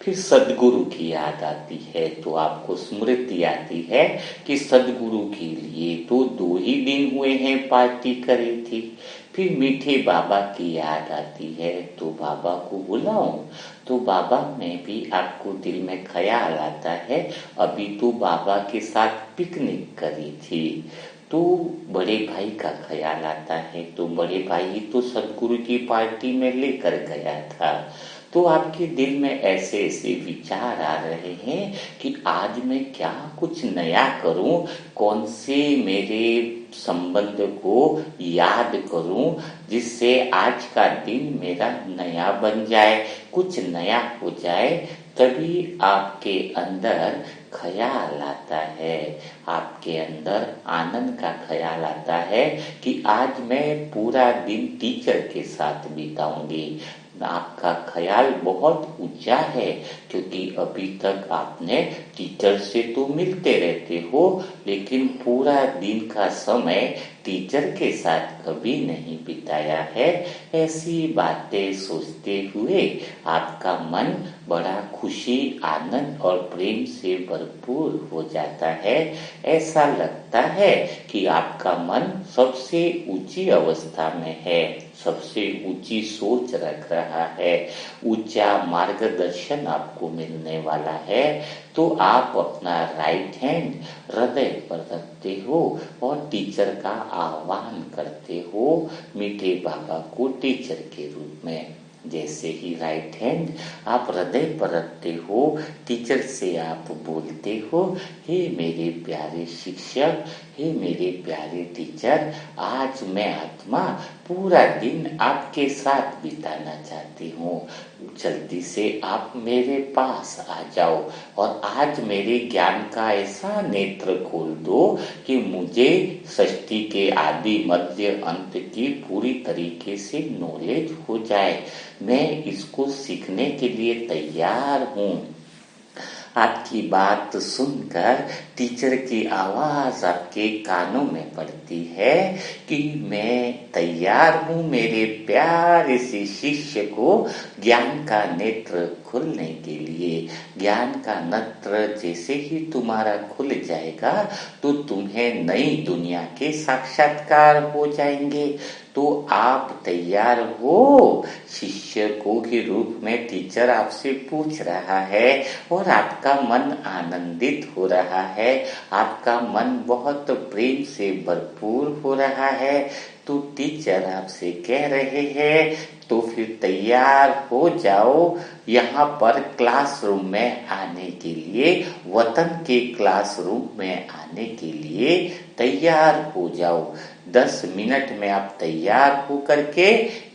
फिर सदगुरु की याद आती है तो आपको स्मृति आती है कि सदगुरु के लिए तो 2 ही दिन हुए हैं पार्टी करी थी। फिर मीठे बाबा की याद आती है तो बाबा को बुलाऊं, तो बाबा में भी आपको दिल में ख्याल आता है अभी तो बाबा के साथ पिकनिक करी थी। तो बड़े भाई का ख्याल आता है तो बड़े भाई ही तो सदगुरु की पार्टी में लेकर गया था। तो आपके दिल में ऐसे ऐसे विचार आ रहे हैं कि आज मैं क्या कुछ नया करूं, कौन से मेरे संबंध को याद करूं जिससे आज का दिन मेरा नया बन जाए, कुछ नया हो जाए। तभी आपके अंदर ख्याल आता है, आपके अंदर आनंद का ख्याल आता है कि आज मैं पूरा दिन टीचर के साथ बिताऊंगी। आपका ख्याल बहुत ऊंचा है क्योंकि अभी तक आपने टीचर से तो मिलते रहते हो, लेकिन पूरा दिन का समय टीचर के साथ कभी नहीं बिताया है। ऐसी बातें सोचते हुए आपका मन बड़ा खुशी, आनंद और प्रेम से भरपूर हो जाता है। ऐसा लगता है कि आपका मन सबसे ऊंची अवस्था में है, सबसे ऊंची सोच रख रहा है, ऊंचा मार्गदर्शन आपको मिलने वाला है। तो आप अपना राइट हैंड हृदय पर रखते हो और टीचर का आह्वान करते हो मीठे बाबा को टीचर के रूप में। जैसे ही राइट हैंड आप हृदय पर रखते हो, टीचर से आप बोलते हो, हे मेरे प्यारे शिक्षक, हे मेरे प्यारे टीचर, आज मैं आत्मा पूरा दिन आपके साथ बिताना चाहती हूँ। जल्दी से आप मेरे पास आ जाओ और आज मेरे ज्ञान का ऐसा नेत्र खोल दो कि मुझे सृष्टि के आदि मध्य अंत की पूरी तरीके से नॉलेज हो जाए। मैं इसको सीखने के लिए तैयार हूँ। आपकी बात सुनकर टीचर की आवाज आपके कानों में पड़ती है कि मैं तैयार हूँ मेरे प्यारे से शिष्य को ज्ञान का नेत्र खुलने के लिए। ज्ञान का नेत्र जैसे ही तुम्हारा खुल जाएगा तो तुम्हें नई दुनिया के साक्षात्कार हो जाएंगे। तो आप तैयार हो? शिष्य को के रूप में टीचर आपसे पूछ रहा है और आपका मन आनंदित हो रहा है, आपका मन बहुत प्रेम से भरपूर हो रहा है। तो टीचर आपसे कह रहे हैं तो फिर तैयार हो जाओ यहाँ पर क्लासरूम में आने के लिए, वतन के क्लासरूम में आने के लिए तैयार हो जाओ। 10 मिनट में आप तैयार हो करके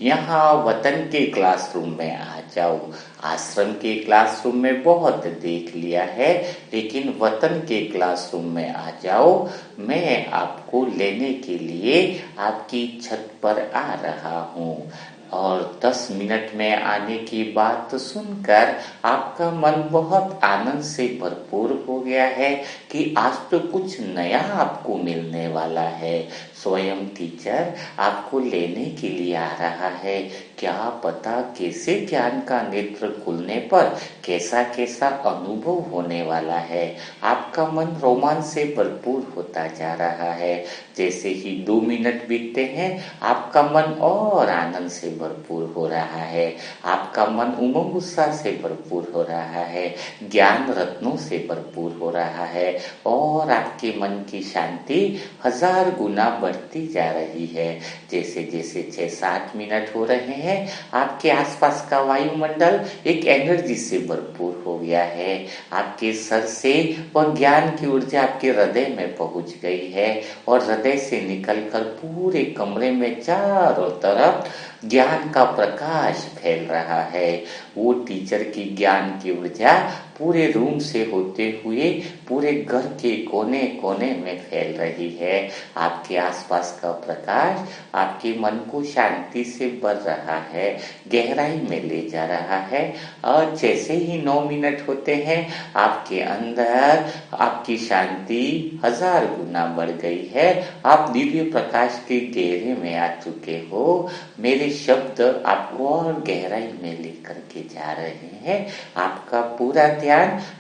यहाँ वतन के क्लासरूम में आ जाओ। आश्रम के क्लासरूम में बहुत देख लिया है, लेकिन वतन के क्लासरूम में आ जाओ। मैं आपको लेने के लिए आपकी छत पर आ रहा हूँ। और 10 मिनट में आने की बात सुनकर आपका मन बहुत आनंद से भरपूर हो गया है कि आज तो कुछ नया आपको मिलने वाला है। स्वयं टीचर आपको लेने के लिए आ रहा है। क्या पता कैसे ज्ञान का नेत्र खुलने पर कैसा कैसा अनुभव होने वाला है। आपका मन रोमांच से भरपूर होता जा रहा है। जैसे ही 2 मिनट बीतते हैं आपका मन और आनंद से भरपूर हो रहा है। आपका मन उमंग उत्साह से भरपूर हो रहा है, ज्ञान रत्नों से भरपूर हो रहा है और आपके मन की शांति 1000 गुना बढ़ती जा रही है। जैसे जैसे 6-7 मिनट हो रहे हैं आपके आसपास का वायुमंडल एक एनर्जी से भरपूर हो गया है। आपके सर से वह ज्ञान की ऊर्जा आपके हृदय में पहुंच गई है और हृदय से निकलकर पूरे कमरे में चारों तरफ ज्ञान का प्रकाश फैल रहा है। वो टीचर की ज्ञान की ऊर्जा पूरे रूम से होते हुए पूरे घर के कोने कोने में फैल रही है। आपके आसपास का प्रकाश आपके मन को शांति से भर रहा है, गहराई में ले जा रहा है और जैसे ही 9 मिनट होते हैं आपके अंदर आपकी शांति 1000 गुना बढ़ गई है। आप दिव्य प्रकाश के घेरे में आ चुके हो। मेरे शब्द आपको और गहराई में लेकर के जा रहे हैं। आपका पूरा ध्यान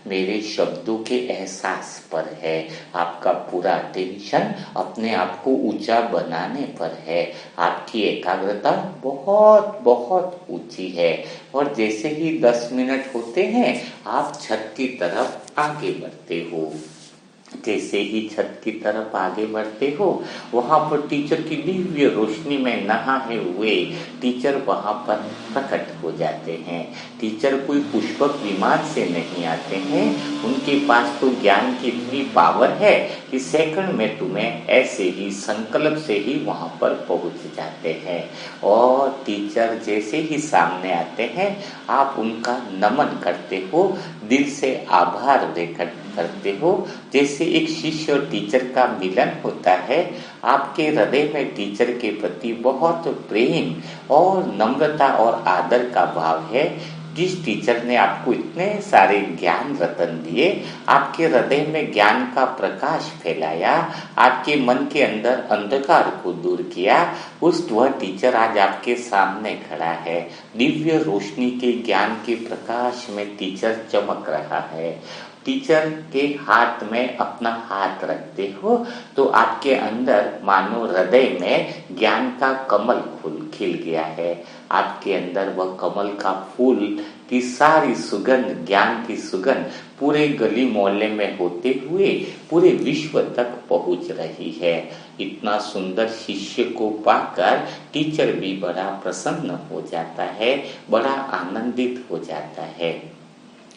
मेरे शब्दों के एहसास पर है। आपका पूरा टेंशन अपने आप को ऊंचा बनाने पर है। आपकी एकाग्रता बहुत बहुत ऊंची है और जैसे ही 10 मिनट होते हैं आप छत की तरफ आगे बढ़ते हो। जैसे ही छत की तरफ आगे बढ़ते हो वहां पर टीचर की दिव्य रोशनी में नहाए हुए टीचर वहां पर प्रकट हो जाते हैं। टीचर कोई पुष्पक विमान से नहीं आते हैं, उनके पास तो ज्ञान की इतनी पावर है कि सेकंड में तुम्हें ऐसे ही संकल्प से ही वहां पर पहुंच जाते हैं। और टीचर जैसे ही सामने आते हैं आप उनका नमन करते हो, दिल से आभार व्यक्त करते हो। जैसे एक शिष्य और टीचर का मिलन होता है, आपके हृदय में टीचर के प्रति बहुत प्रेम और नम्रता और आदर का भाव है। जिस टीचर ने आपको इतने सारे ज्ञान रतन दिए, आपके हृदय में ज्ञान का प्रकाश फैलाया, आपके मन के अंदर अंधकार को दूर किया, वह टीचर आज आपके सामने खड़ा है। दिव्य रोशनी के ज्ञान के प्रकाश में टीचर चमक रहा है। टीचर के हाथ में अपना हाथ रखते हो तो आपके अंदर मानो हृदय में ज्ञान का कमल खिल गया है। आपके अंदर वह कमल का फूल की सारी सुगंध, ज्ञान की सुगंध पूरे गली मोहल्ले में होते हुए पूरे विश्व तक पहुंच रही है। इतना सुंदर शिष्य को पाकर टीचर भी बड़ा प्रसन्न हो जाता है, बड़ा आनंदित हो जाता है।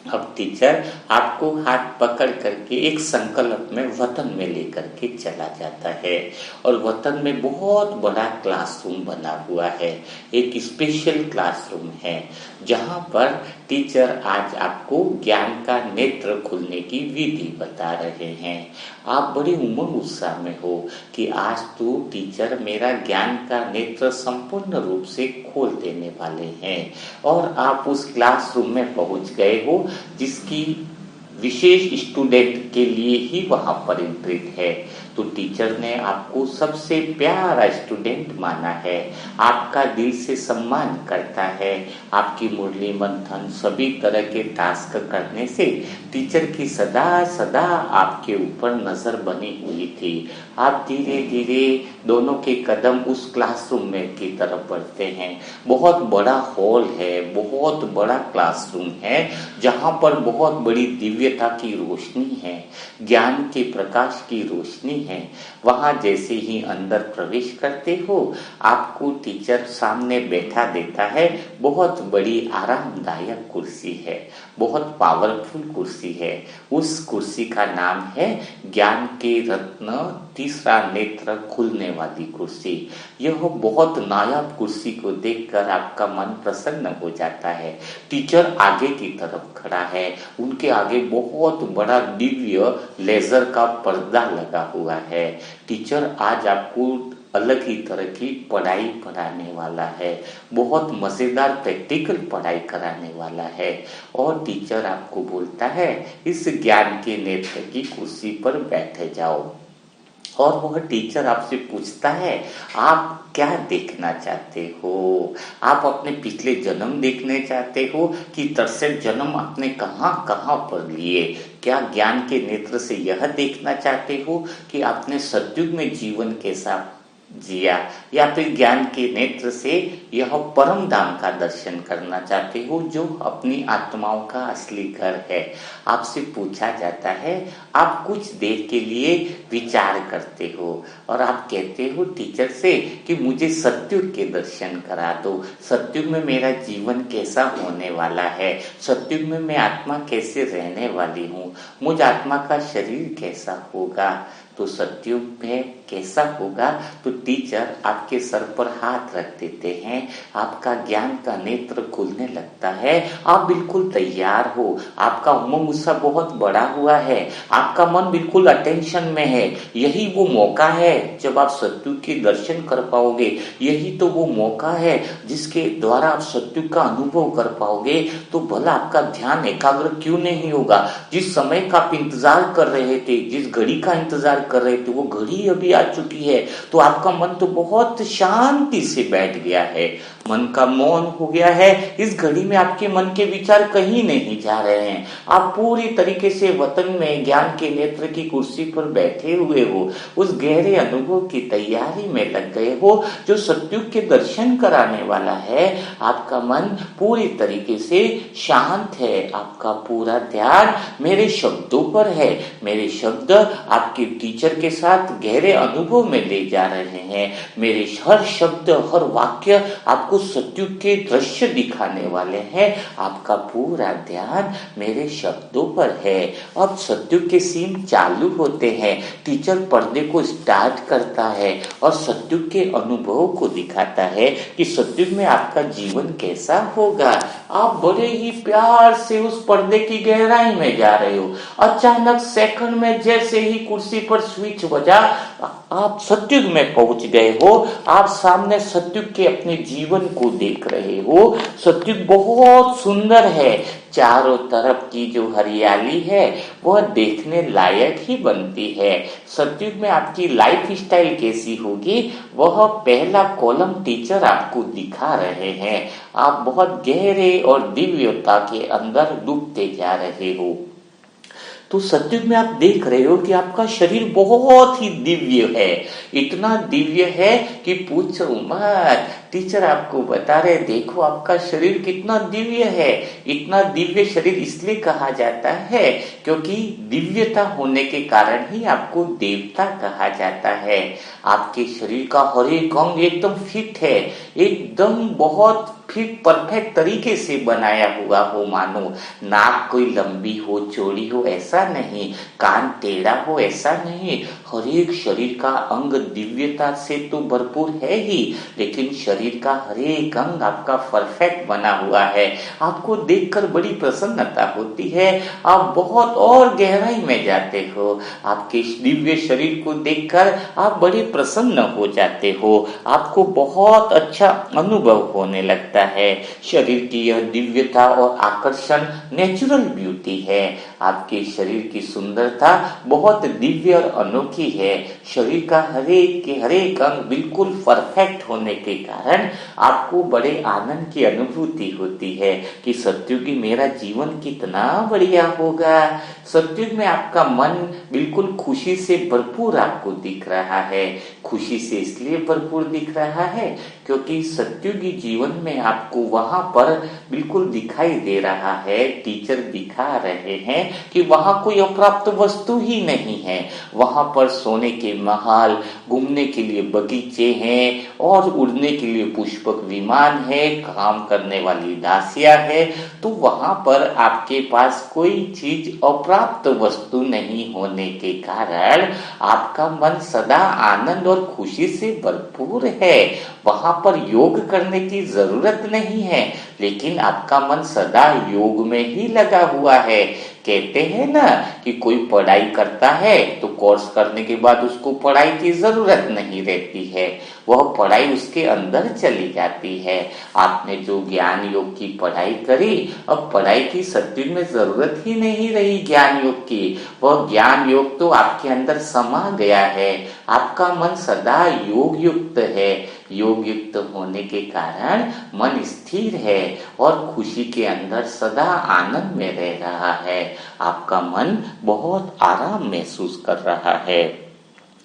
अब टीचर आपको हाथ पकड़ करके एक संकल्प में वतन में लेकर के चला जाता है और वतन में बहुत बड़ा क्लासरूम बना हुआ है। एक स्पेशल क्लासरूम है जहां पर टीचर आज आपको ज्ञान का नेत्र खुलने की विधि बता रहे हैं। आप बड़े उमंग उत्साह में हो कि आज तो टीचर मेरा ज्ञान का नेत्र संपूर्ण रूप से खोल देने वाले हैं और आप उस क्लासरूम में पहुंच गए हो जिसकी विशेष स्टूडेंट के लिए ही वहां पर एंट्रीड है। तो टीचर ने आपको सबसे प्यारा स्टूडेंट माना है, आपका दिल से सम्मान करता है। आपकी मुरली मंथन सभी तरह के टास्क करने से टीचर की सदा सदा आपके ऊपर नजर बनी हुई थी। आप धीरे धीरे दोनों के कदम उस क्लासरूम में की तरफ बढ़ते हैं। बहुत बड़ा हॉल है, बहुत बड़ा क्लासरूम है जहां पर बहुत बड़ी दिव्यता की रोशनी है, ज्ञान के प्रकाश की रोशनी है। वहां जैसे ही अंदर प्रवेश करते हो आपको टीचर सामने बैठा देता है। बहुत बड़ी आरामदायक कुर्सी है, बहुत पावरफुल कुर्सी है। उस कुर्सी का नाम है ज्ञान के रत्न तीसरा नेत्र खुलने वाली कुर्सी। यह बहुत नायाब कुर्सी को देखकर आपका मन प्रसन्न हो जाता है। टीचर आगे की तरफ खड़ा है, उनके आगे बहुत बड़ा दिव्य लेजर का पर्दा लगा हुआ है। टीचर आज आपको अलग ही तरह की पढ़ाई पढ़ाने वाला है, बहुत मज़ेदार प्रैक्टिकल पढ़ाई कराने वाला है। और टीचर आपको बोलता है इस ज्ञान के नेत्र की कुर्सी पर बैठे जाओ। और वह टीचर आपसे पूछता है आप क्या देखना चाहते हो, आप अपने पिछले जन्म देखने चाहते हो कि तरसठ जन्म आपने कहाँ कहाँ पर लिए, क्या ज्ञान के नेत्र से यह देखना चाहते हो कि आपने सतयुग में जीवन कैसा जिया, या फिर ज्ञान के नेत्र से यह परम धाम का दर्शन करना चाहते हो जो अपनी आत्माओं का असली घर है। आपसे पूछा जाता है, आप कुछ देर के लिए विचार करते हो और आप कहते हो टीचर से कि मुझे सतयुग के दर्शन करा दो, सतयुग में मेरा जीवन कैसा होने वाला है, सतयुग में मैं आत्मा कैसे रहने वाली हूँ, मुझ आत्मा का शरीर कैसा होगा, तो सतयुग में कैसा होगा। तो टीचर आपके सर पर हाथ रख देते हैं, आपका ज्ञान का नेत्र खुलने लगता है, आप बिल्कुल तैयार हो, आपका उमंग उत्साह बहुत बड़ा हुआ है, आपका मन बिल्कुल अटेंशन में है। यही वो मौका है जब आप सतयुग के दर्शन कर पाओगे, यही तो वो मौका है जिसके द्वारा आप सतयुग का अनुभव कर पाओगे। तो भला आपका ध्यान एकाग्र क्यों नहीं होगा। जिस समय का आप इंतजार कर रहे थे, जिस घड़ी का इंतजार कर रहे थे, वो घड़ी अभी आ चुकी है। तो आपका मन तो बहुत शांति से बैठ गया है, मन का मौन हो गया है। इस घड़ी में आपके मन के विचार कहीं नहीं जा रहे हैं, आप पूरी तरीके से वतन में ज्ञान के नेत्र की कुर्सी पर बैठे हुए हो, उस गहरे अनुभव की तैयारी में लग गए हो जो सतयुग के दर्शन कराने वाला है। आपका मन पूरी तरीके से शांत है, आपका पूरा ध्यान मेरे शब्दों पर है, मेरे शब्द आपके टीचर के साथ गहरे अनुभव में ले जा रहे हैं, मेरे हर शब्द हर वाक्य आपको सतयुग के दृश्य दिखाने वाले हैं। आपका पूरा ध्यान मेरे शब्दों पर है। अब सतयुग के सीन चालू होते हैं, टीचर पर्दे को स्टार्ट करता है और सतयुग के अनुभव को दिखाता है कि सतयुग में आपका जीवन कैसा होगा। आप बड़े ही प्यार से उस पर्दे की गहराई में जा रहे हो। अचानक सेकंड में जैसे ही कुर्सी पर स्विच बजा, आप सतयुग में पहुंच गए हो। आप सामने सतयुग के अपने जीवन को देख रहे हो। सतयुग बहुत सुंदर है, चारों तरफ की जो हरियाली है वह देखने लायक ही बनती है। सतयुग में आपकी लाइफ स्टाइल कैसी होगी वह पहला कॉलम टीचर आपको दिखा रहे हैं। आप बहुत गहरे और दिव्यता के अंदर डूबते जा रहे हो। तो सतयुग में आप देख रहे हो कि आपका शरीर बहुत ही दिव्य है, इतना दिव्य है कि पूछो मत। टीचर आपको बता रहे देखो आपका शरीर कितना दिव्य है। इतना दिव्य शरीर इसलिए कहा जाता है क्योंकि दिव्यता होने के कारण ही आपको देवता कहा जाता है। आपके शरीर का हर एक अंग एकदम फिट है, एकदम बहुत फिट परफेक्ट तरीके से बनाया हुआ हो, मानो नाक कोई लंबी हो चौड़ी हो ऐसा नहीं, कान टेढ़ा हो ऐसा नहीं। हर एक शरीर का अंग दिव्यता से तो भरपूर है ही, लेकिन शरीर का हर एक अंग आपका परफेक्ट बना हुआ है। आपको देखकर बड़ी प्रसन्नता होती है, आप बहुत और गहराई में जाते हो। आपके दिव्य शरीर को देखकर आप बड़े प्रसन्न हो जाते हो, आपको बहुत अच्छा अनुभव होने लगता है। शरीर की यह दिव्यता और आकर्षण नेचुरल ब्यूटी है। आपके शरीर की सुंदरता बहुत दिव्य और अनोखी है। शरीर का हर एक अंग बिल्कुल परफेक्ट होने के कारण आपको बड़े आनंद की अनुभूति होती है कि सतयुगी मेरा जीवन कितना बढ़िया होगा। सतयुग में आपका मन बिल्कुल खुशी से भरपूर आपको दिख रहा है। खुशी से इसलिए भरपूर दिख रहा है क्योंकि सतयुगी जीवन में आपको वहां पर बिल्कुल दिखाई दे रहा है, टीचर दिखा रहे हैं कि वहां कोई अप्राप्त वस्तु ही नहीं है। वहां पर सोने के महल, घूमने के लिए बगीचे हैं और उड़ने के लिए पुष्पक विमान है, काम करने वाली दासियां है। तो वहां पर आपके पास कोई चीज अप्राप्त वस्तु नहीं होने के कारण आपका मन सदा आनंद और खुशी से भरपूर है। वहां पर योग करने की जरूरत नहीं है, लेकिन आपका मन सदा योग में ही लगा हुआ है। कहते हैं ना कि कोई पढ़ाई करता है तो कोर्स करने के बाद उसको पढ़ाई की जरूरत नहीं रहती है, वह पढ़ाई उसके अंदर चली जाती है। आपने जो ज्ञान योग की पढ़ाई करी, अब पढ़ाई की सत्य में जरूरत ही नहीं रही ज्ञान योग की, वह ज्ञान योग तो आपके अंदर समा गया है। आपका मन सदा योग युक्त है। योग युक्त होने के कारण मन स्थिर है और खुशी के अंदर सदा आनंद में रह रहा है। आपका मन बहुत आराम महसूस कर रहा है,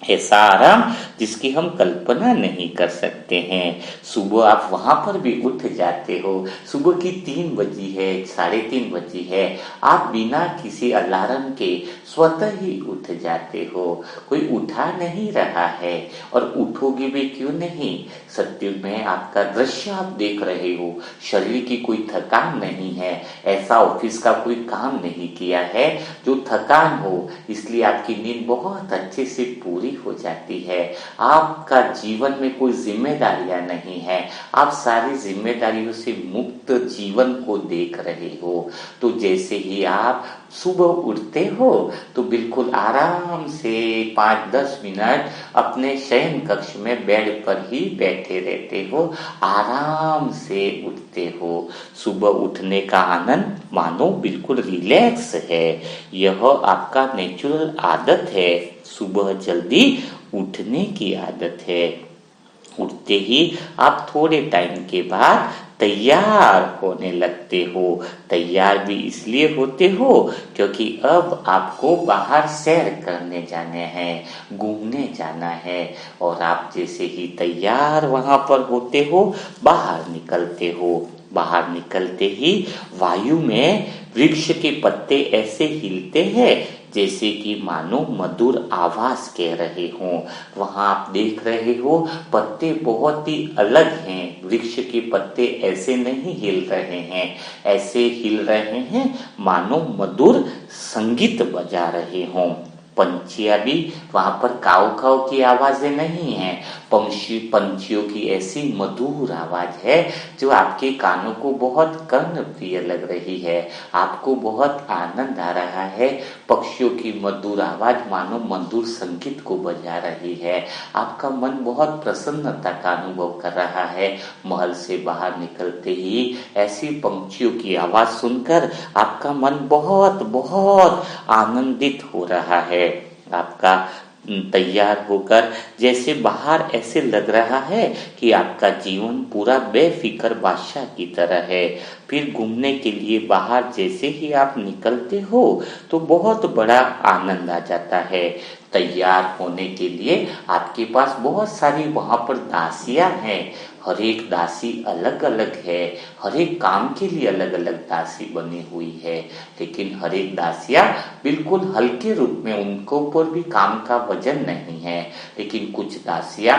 ऐसा आराम जिसकी हम कल्पना नहीं कर सकते हैं। सुबह आप वहां पर भी उठ जाते हो, सुबह की 3 बजी है, 3:30 बजी है, आप बिना किसी अलार्म के स्वतः ही उठ जाते हो। कोई उठा नहीं रहा है और उठोगे भी क्यों नहीं। सत्य में आपका दृश्य आप देख रहे हो, शरीर की कोई थकान नहीं है, ऐसा ऑफिस का कोई काम नहीं किया है जो थकान हो, इसलिए आपकी नींद बहुत अच्छे से पूरी हो जाती है। आपका जीवन में कोई जिम्मेदारियां नहीं है, आप सारी जिम्मेदारियों से मुक्त जीवन को देख रहे हो। तो जैसे ही आप सुबह उठते हो तो बिल्कुल आराम से 5-10 मिनट अपने शयन कक्ष में बेड पर ही बैठे रहते हो, आराम से उठते हो। सुबह उठने का आनंद मानो बिल्कुल रिलैक्स है, यह आपका नेचुरल आदत है। सुबह जल्दी उठने की आदत है। उठते ही आप थोड़े टाइम के बाद तैयार होने लगते हो। तैयार भी इसलिए होते हो क्योंकि अब आपको बाहर सैर करने जाने हैं, घूमने जाना है। और आप जैसे ही तैयार वहां पर होते हो, बाहर निकलते हो। बाहर निकलते ही वायु में वृक्ष के पत्ते ऐसे हिलते हैं जैसे कि मानो मधुर आवाज कह रहे हों। वहां आप देख रहे हो पत्ते बहुत ही अलग हैं, वृक्ष के पत्ते ऐसे नहीं हिल रहे हैं, ऐसे हिल रहे हैं मानो मधुर संगीत बजा रहे हों। पंछियां भी वहां पर काव काव की आवाजें नहीं हैं, पंछियों की ऐसी मधुर आवाज है जो आपके कानों को बहुत कर्ण प्रिय लग रही है, आपको बहुत आनंद आ रहा है। पक्षियों की मधुर आवाज मानो मधुर संगीत को बजा रही है, आपका मन बहुत प्रसन्नता का अनुभव कर रहा है। महल से बाहर निकलते ही ऐसी पंछियों की आवाज सुनकर आपका मन बहुत बहुत आनंदित हो रहा है। आपका तैयार होकर जैसे बाहर ऐसे लग रहा है कि आपका जीवन पूरा बेफिक्र बादशाह की तरह है। फिर घूमने के लिए बाहर जैसे ही आप निकलते हो तो बहुत बड़ा आनंद आ जाता है। तैयार होने के लिए आपके पास बहुत सारी वहां पर दासियां हैं, हर एक दासी अलग अलग है, हर एक काम के लिए अलग अलग दासी बनी हुई है, लेकिन हर एक दासियां बिल्कुल हल्के रूप में, उनको ऊपर भी काम का वजन नहीं है। लेकिन कुछ दासियां,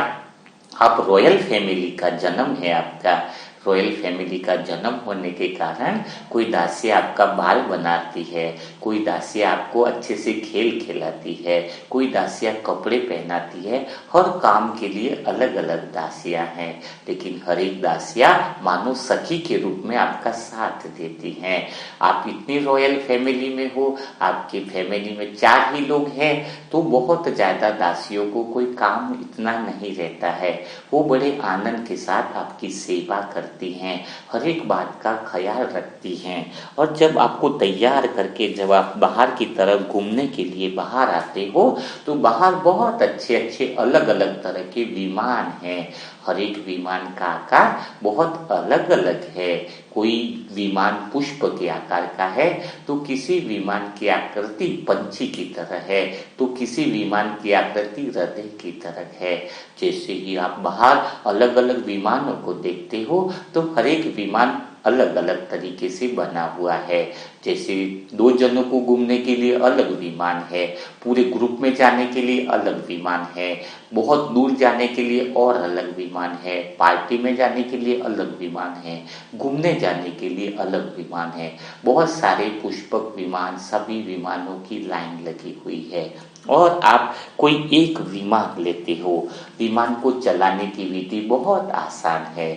आप रॉयल फैमिली का जन्म है आपका, रॉयल फैमिली का जन्म होने के कारण कोई दासी आपका बाल बनाती है, कोई दासी आपको अच्छे से खेल खिलाती है, कोई दासियां कपड़े पहनाती है, हर काम के लिए अलग अलग दासियां हैं। लेकिन हर एक दासियां मानो सखी के रूप में आपका साथ देती हैं। आप इतनी रॉयल फैमिली में हो, आपकी फैमिली में 4 ही लोग हैं, तो बहुत ज्यादा दासियों को कोई काम इतना नहीं रहता है, वो बड़े आनंद के साथ आपकी सेवा करती हैं, हर एक बात का ख्याल रखती हैं। और जब आपको तैयार करके जब आप बाहर की तरफ घूमने के लिए बाहर आते हो तो बाहर बहुत अच्छे अच्छे अलग अलग तरह के विमान हैं, हर एक विमान का आकार बहुत अलग अलग है। कोई विमान पुष्प के आकार का है, तो किसी विमान की आकृति पंछी की तरह है, तो किसी विमान की आकृति हृदय की तरह है। जैसे ही आप बाहर अलग अलग विमानों को देखते हो तो हर एक विमान अलग अलग तरीके से बना हुआ है। जैसे 2 जनों को घूमने के लिए अलग विमान है, पूरे ग्रुप में जाने के लिए अलग विमान है, बहुत दूर जाने के लिए और अलग विमान है, पार्टी में जाने के लिए अलग विमान है, घूमने जाने के लिए अलग विमान है। बहुत सारे पुष्पक विमान, सभी विमानों की लाइन लगी हुई है। और आप कोई एक विमान लेते हो। विमान को चलाने की विधि बहुत आसान है।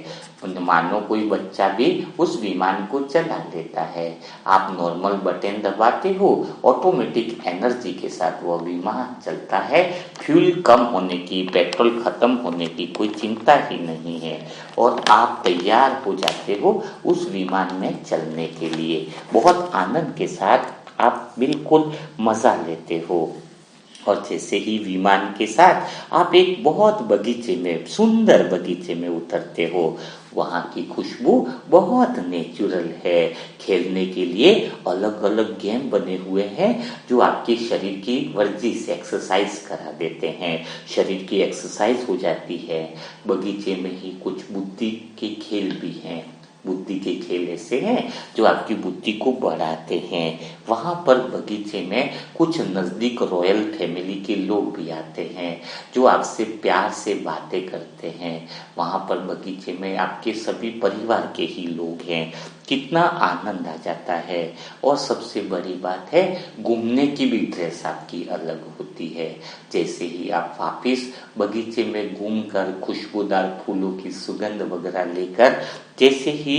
मानो कोई बच्चा भी उस विमान को चला लेता है। आप नॉर्मल बटन दबाते हो, ऑटोमेटिक एनर्जी के साथ वह विमान चलता है। फ्यूल कम होने की, पेट्रोल खत्म होने की कोई चिंता ही नहीं है और आप तैयार हो जाते हो उस विमान में चलने के लिए। बहुत आनंद के साथ आप बिल्कुल मजा लेते हो। और जैसे ही विमान के साथ आप एक बहुत बगीचे में, सुंदर बगीचे में उतरते हो, वहाँ की खुशबू बहुत नेचुरल है। खेलने के लिए अलग अलग गेम बने हुए हैं जो आपके शरीर की वर्जिश, एक्सरसाइज करा देते हैं। शरीर की एक्सरसाइज हो जाती है। बगीचे में ही कुछ बुद्धि के खेल भी हैं। बुद्धि के खेल ऐसे हैं जो आपकी बुद्धि को बढ़ाते हैं। वहाँ पर बगीचे में कुछ नज़दीक रॉयल फैमिली के लोग भी आते हैं जो आपसे प्यार से बातें करते हैं। वहाँ पर बगीचे में आपके सभी परिवार के ही लोग हैं। कितना आनंद आ जाता है। और सबसे बड़ी बात है, घूमने की भी ड्रेस आपकी अलग होती है। जैसे ही आप वापिस बगीचे में घूमकर खुशबूदार फूलों की सुगंध वगैरह लेकर जैसे ही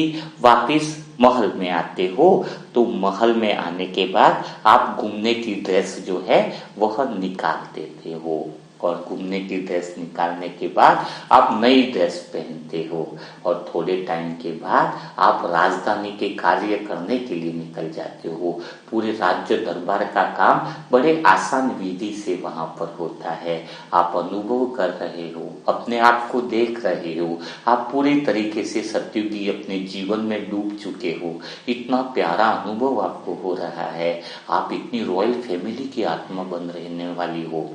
वापिस महल में आते हो, तो महल में आने के बाद आप घूमने की ड्रेस जो है वह निकाल देते हो। और घूमने की ड्रेस निकालने के बाद आप नई ड्रेस पहनते हो और थोड़े टाइम के बाद आप राजधानी के कार्य करने के लिए निकल जाते हो। पूरे राज्य दरबार का काम बड़े आसान विधि से वहां पर होता है। आप अनुभव कर रहे हो, अपने आप को देख रहे हो। आप पूरी तरीके से सत्युगी अपने जीवन में डूब चुके हो। इतना प्यारा अनुभव आपको हो रहा है। आप इतनी रॉयल फैमिली की आत्मा बन रहने वाली हो।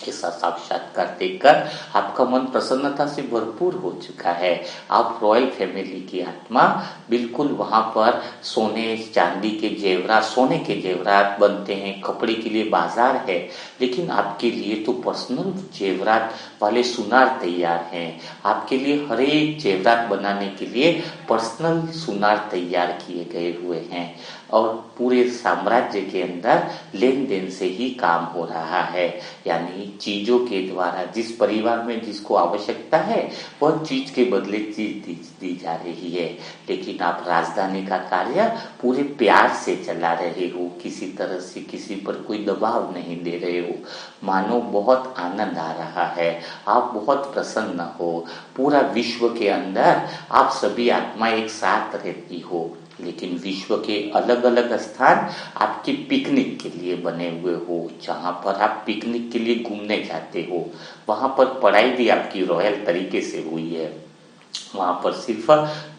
ऐसा साक्षात्कार देखकर आपका मन प्रसन्नता से भरपूर हो चुका है। आप रॉयल फैमिली की आत्मा बिल्कुल वहां पर सोने चांदी के जेवरात, सोने के जेवरात बनते हैं, कपड़े के लिए बाजार है, लेकिन आपके लिए तो पर्सनल जेवरात वाले सुनार तैयार हैं। आपके लिए हर एक जेवरात बनाने के लिए पर्सनल सुनार तैयार किए गए हुए हैं और पूरे साम्राज्य के अंदर लेन देन से ही काम हो रहा है। यानी चीजों के द्वारा जिस परिवार में जिसको आवश्यकता है वह चीज के बदले चीज दी जा रही है। लेकिन आप राजधानी का कार्य पूरे प्यार से चला रहे हो, किसी तरह से किसी पर कोई दबाव नहीं दे रहे हो। मानो बहुत आनंद आ रहा है, आप बहुत प्रसन्न हो। पूरा विश्व के अंदर आप सभी आत्मा एक साथ रहती हो, लेकिन विश्व के अलग अलग स्थान आपके पिकनिक के लिए बने हुए हो। जहाँ पर आप पिकनिक के लिए घूमने जाते हो, वहाँ पर पढ़ाई भी आपकी रॉयल तरीके से हुई है। वहाँ पर सिर्फ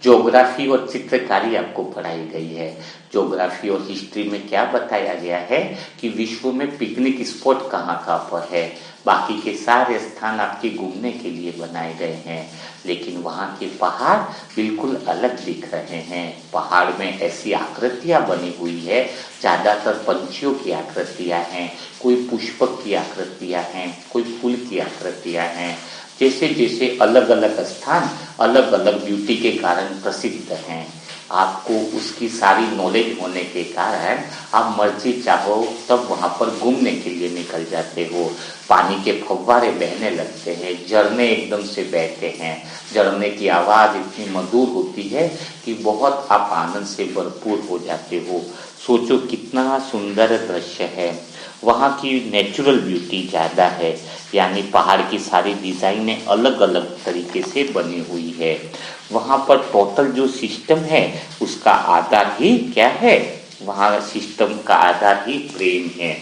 ज्योग्राफी और चित्रकारी आपको पढ़ाई गई है। ज्योग्राफी और हिस्ट्री में क्या बताया गया है कि विश्व में पिकनिक स्पॉट कहाँ कहाँ पर है। बाकी के सारे स्थान आपके घूमने के लिए बनाए गए हैं, लेकिन वहाँ के पहाड़ बिल्कुल अलग दिख रहे हैं। पहाड़ में ऐसी आकृतियां बनी हुई है, ज्यादातर पंछियों की आकृतियां हैं, कोई पुष्पक की आकृतियां हैं, कोई फूल की आकृतियां हैं। जैसे जैसे अलग अलग स्थान अलग अलग ब्यूटी के कारण प्रसिद्ध हैं। आपको उसकी सारी नॉलेज होने के कारण आप मर्जी चाहो तब वहां पर घूमने के लिए निकल जाते हो। पानी के फव्वारे बहने लगते हैं, झरने एकदम से बहते हैं। झरने की आवाज इतनी मधुर होती है कि बहुत आप आनंद से भरपूर हो जाते हो। सोचो कितना सुंदर दृश्य है। वहाँ की नेचुरल ब्यूटी ज़्यादा है, यानी पहाड़ की सारी डिज़ाइनें अलग अलग तरीके से बनी हुई है। वहाँ पर टोटल जो सिस्टम है उसका आधार ही क्या है, वहाँ सिस्टम का आधार ही प्रेम है।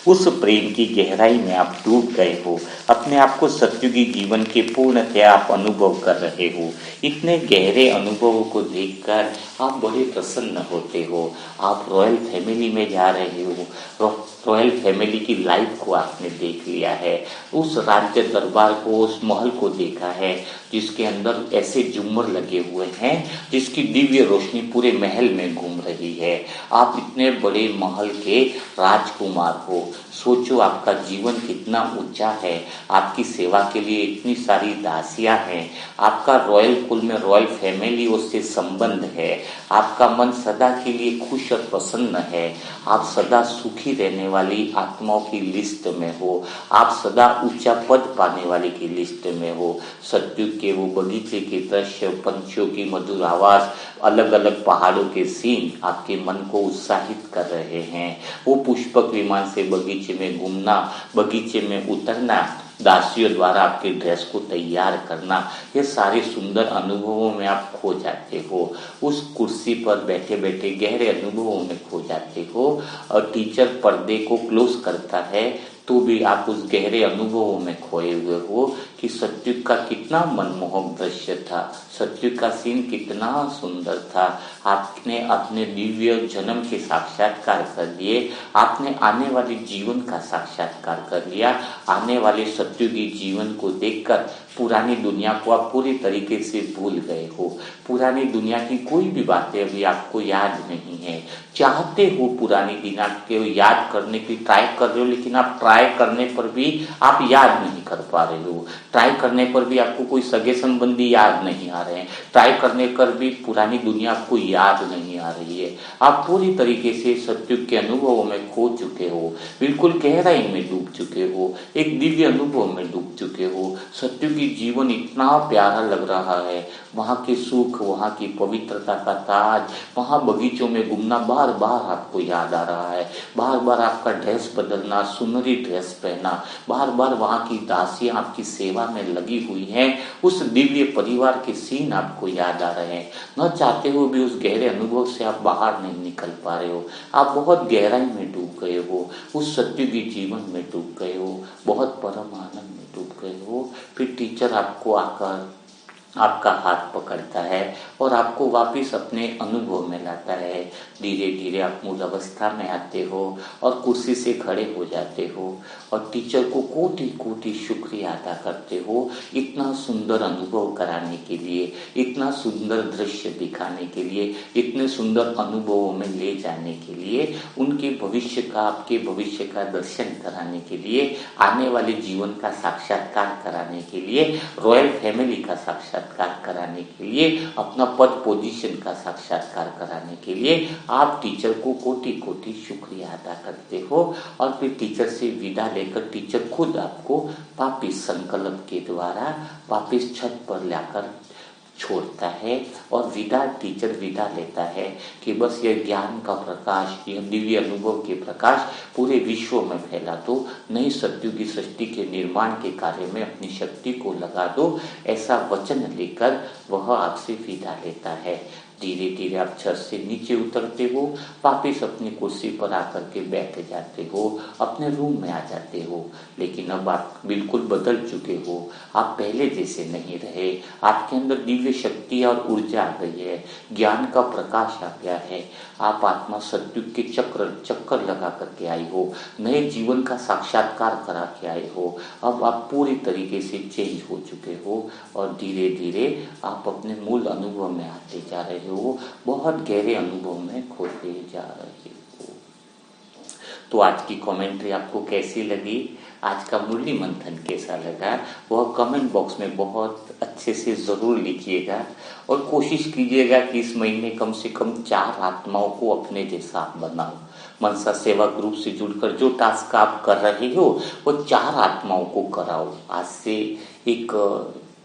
उस प्रेम की गहराई में आप डूब गए हो। अपने आप को सत्युगी जीवन के पूर्णतया आप अनुभव कर रहे हो। इतने गहरे अनुभवों को देखकर आप बड़े प्रसन्न होते हो। आप रॉयल फैमिली में जा रहे हो। रॉयल फैमिली की लाइफ को आपने देख लिया है। उस राज्य दरबार को, उस महल को देखा है जिसके अंदर ऐसे झूमर लगे हुए हैं जिसकी दिव्य रोशनी पूरे महल में घूम रही है। आप इतने बड़े महल के राजकुमार हो। हो, सोचो आपका जीवन कितना ऊंचा है, आपकी सेवा के लिए इतनी सारी दासियां हैं, आपका रॉयल कुल में रॉयल फैमिलियों से संबंध है, आपका मन सदा के लिए खुश और प्रसन्न है, आप सदा सुखी रहने वाली आत्माओं की लिस्ट में हो, आप सदा ऊंचा पद पाने वाले की लिस्ट में हो। सतयुग के वो बगीचे के दृश्य, पंछियों की मधुर आवाज, अलग अलग पहाड़ों के सीन आपके मन को उत्साहित कर रहे हैं। वो पुष्पक विमान से बगीचे में घूमना, बगीचे में उतरना, दासियों द्वारा आपके ड्रेस को तैयार करना, ये सारे सुंदर अनुभवों में आप खो जाते हो। उस कुर्सी पर बैठे बैठे गहरे अनुभवों में खो जाते हो। और टीचर पर्दे को क्लोज करता है तो भी आप उस गहरे अनुभवों में खोए हुए हो कि सतयुग का कितना मनमोहक दृश्य था, सतयुग का सीन कितना सुंदर था। आपने अपने दिव्य जन्म के साक्षात्कार कर लिए, आपने आने वाले जीवन का साक्षात्कार कर लिया। आने वाले सतयुगी जीवन को देखकर पुरानी दुनिया को आप पूरी तरीके से भूल गए हो। पुरानी दुनिया की कोई भी बातें अभी आपको याद नहीं है। चाहते हो पुरानी दुनिया को याद करने की ट्राई कर रहे हो, लेकिन आप ट्राई करने पर भी आप याद नहीं कर पा रहे हो। ट्राई करने पर भी आपको कोई सगे संबंधी याद नहीं आ रहे हैं। ट्राई करने पर भी पुरानी दुनिया आपको याद नहीं आ रही है। आप पूरी तरीके से सतयुग के अनुभवों में खो चुके हो, बिल्कुल गहराई में डूब चुके हो, एक दिव्य अनुभव में डूब चुके हो। सतयुगी जीवन इतना प्यारा लग रहा है, वहाँ के सुख, वहाँ की पवित्रता का ताज, वहाँ बगीचों में घूमना बार बार आपको याद आ रहा है। बार बार आपका ड्रेस बदलना, सुनहरी ड्रेस पहना, बार बार वहाँ की दासियां आपकी सेवा में लगी हुई हैं, उस दिव्य परिवार के सीन आपको याद आ रहे हैं। न चाहते हो भी उस गहरे अनुभव से आप बाहर नहीं निकल पा रहे हो। आप बहुत गहराई में डूब गए हो, उस सतयुगी जीवन में डूब गए हो, बहुत परम आनंद में डूब गए हो। फिर टीचर आपको आकर आपका हाथ पकड़ता है और आपको वापस अपने अनुभव में लाता है। धीरे धीरे आप मूल अवस्था में आते हो और कुर्सी से खड़े हो जाते हो और टीचर को कोटि कोटि शुक्रिया अदा करते हो, इतना सुंदर अनुभव कराने के लिए, इतना सुंदर दृश्य दिखाने के लिए, इतने सुंदर अनुभवों में ले जाने के लिए, उनके भविष्य का, आपके भविष्य का दर्शन कराने के लिए, आने वाले जीवन का साक्षात्कार कराने के लिए, रॉयल फैमिली का साक्षात्कार कराने के लिए, अपना पद पोजीशन का साक्षात्कार कराने के लिए आप टीचर को कोटि कोटि शुक्रिया अदा करते हो। और फिर टीचर से विदा लेकर टीचर खुद आपको वापिस संकल्प के द्वारा वापिस छत पर लाकर छोड़ता है और टीचर विदा लेता है कि बस यह ज्ञान का प्रकाश, यह दिव्य अनुभव के प्रकाश पूरे विश्व में फैला दो, नई सतयुगी सृष्टि के निर्माण के कार्य में अपनी शक्ति को लगा दो, ऐसा वचन लेकर वह आपसे विदा लेता है। धीरे धीरे आप छत से नीचे उतरते हो, वापिस अपनी कुर्सी पर आकर के बैठ जाते हो, अपने रूम में आ जाते हो। लेकिन अब आप बिल्कुल बदल चुके हो, आप पहले जैसे नहीं रहे। आपके अंदर दिव्य शक्ति और ऊर्जा आ गई है, ज्ञान का प्रकाश आ गया है। आप आत्मा सतयुग के चक्कर लगा करके आई हो, नए जीवन का साक्षात्कार करा के आए हो। अब आप पूरी तरीके से चेंज हो चुके हो और धीरे धीरे आप अपने मूल अनुभव में आते जा रहे हो, बहुत गहरे अनुभव में खोते जा रहे हो। तो आज की कमेंट्री आपको कैसी लगी, आज का मुरली मंथन कैसा लगा, वह कमेंट बॉक्स में बहुत अच्छे से जरूर लिखिएगा और कोशिश कीजिएगा कि इस महीने कम से कम 4 आत्माओं को अपने जैसा आप बनाओ। मनसा सेवा ग्रुप से जुड़कर जो टास्क आप कर रहे हो वो 4 आत्माओं को कराओ। आज से एक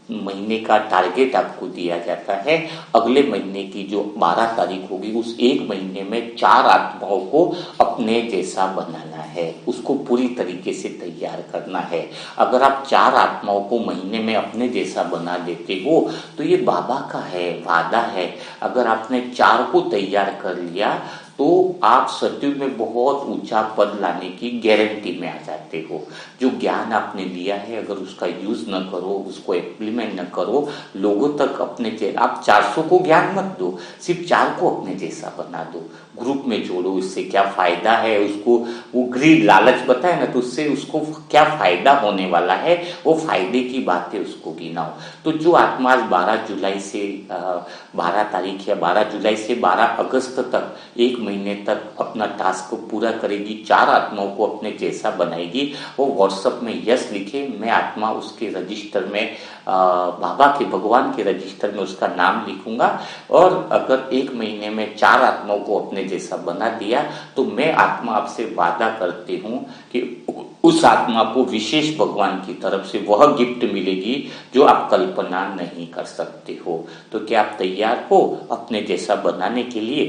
महीने का टारगेट आपको दिया जाता है। अगले महीने की जो 12 तारीख होगी, उस एक महीने में 4 आत्माओं को अपने जैसा बनाना है, उसको पूरी तरीके से तैयार करना है। अगर आप 4 आत्माओं को महीने में अपने जैसा बना देते हो तो ये बाबा का है, वादा है। अगर आपने 4 को तैयार कर लिया तो आप सतयुग में बहुत ऊंचा पद लाने की गारंटी में आ जाते हो। जो ज्ञान आपने लिया है, अगर उसका यूज न करो, उसको इम्प्लीमेंट न करो, लोगों तक अपने आप 400 को ज्ञान मत दो, सिर्फ 4 को अपने जैसा बना दो, ग्रुप में जोड़ो। इससे क्या फायदा है उसको, वो ग्रीड लालच बताए ना, तो उससे उसको क्या फायदा होने वाला है, वो फायदे की बातें उसको गिनाओ। तो जो आत्मा 12 जुलाई से 12 तारीख या 12 जुलाई से 12 अगस्त तक एक महीने तक अपना टास्क को पूरा करेगी, 4 आत्माओं को अपने जैसा बनाएगी, वो व्हाट्सएप में यस लिखे, मैं आत्मा उसके रजिस्टर में बाबा के भगवान के रजिस्टर में उसका नाम लिखूंगा। और अगर 1 महीने में 4 आत्माओं को अपने जैसा बना दिया तो मैं आत्मा आपसे वादा करती हूँ कि उस आत्मा को विशेष भगवान की तरफ से वह गिफ्ट मिलेगी जो आप कल्पना नहीं कर सकते हो। तो क्या आप तैयार हो अपने जैसा बनाने के लिए?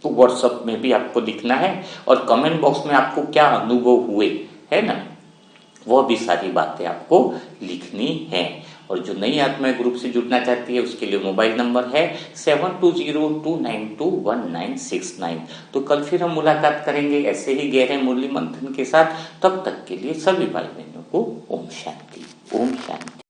तो व्हाट्सएप में भी आपको लिखना है और कमेंट बॉक्स में आपको क्या अनुभव हुए, है ना, वह भी सारी बातें आपको लिखनी है। और जो नई आत्मा ग्रुप से जुड़ना चाहती है उसके लिए मोबाइल नंबर है 7202921969। तो कल फिर हम मुलाकात करेंगे ऐसे ही गहरे मूल्य मंथन के साथ। तब तक के लिए सभी भाई बहनों को ओम शांति, ओम शांति।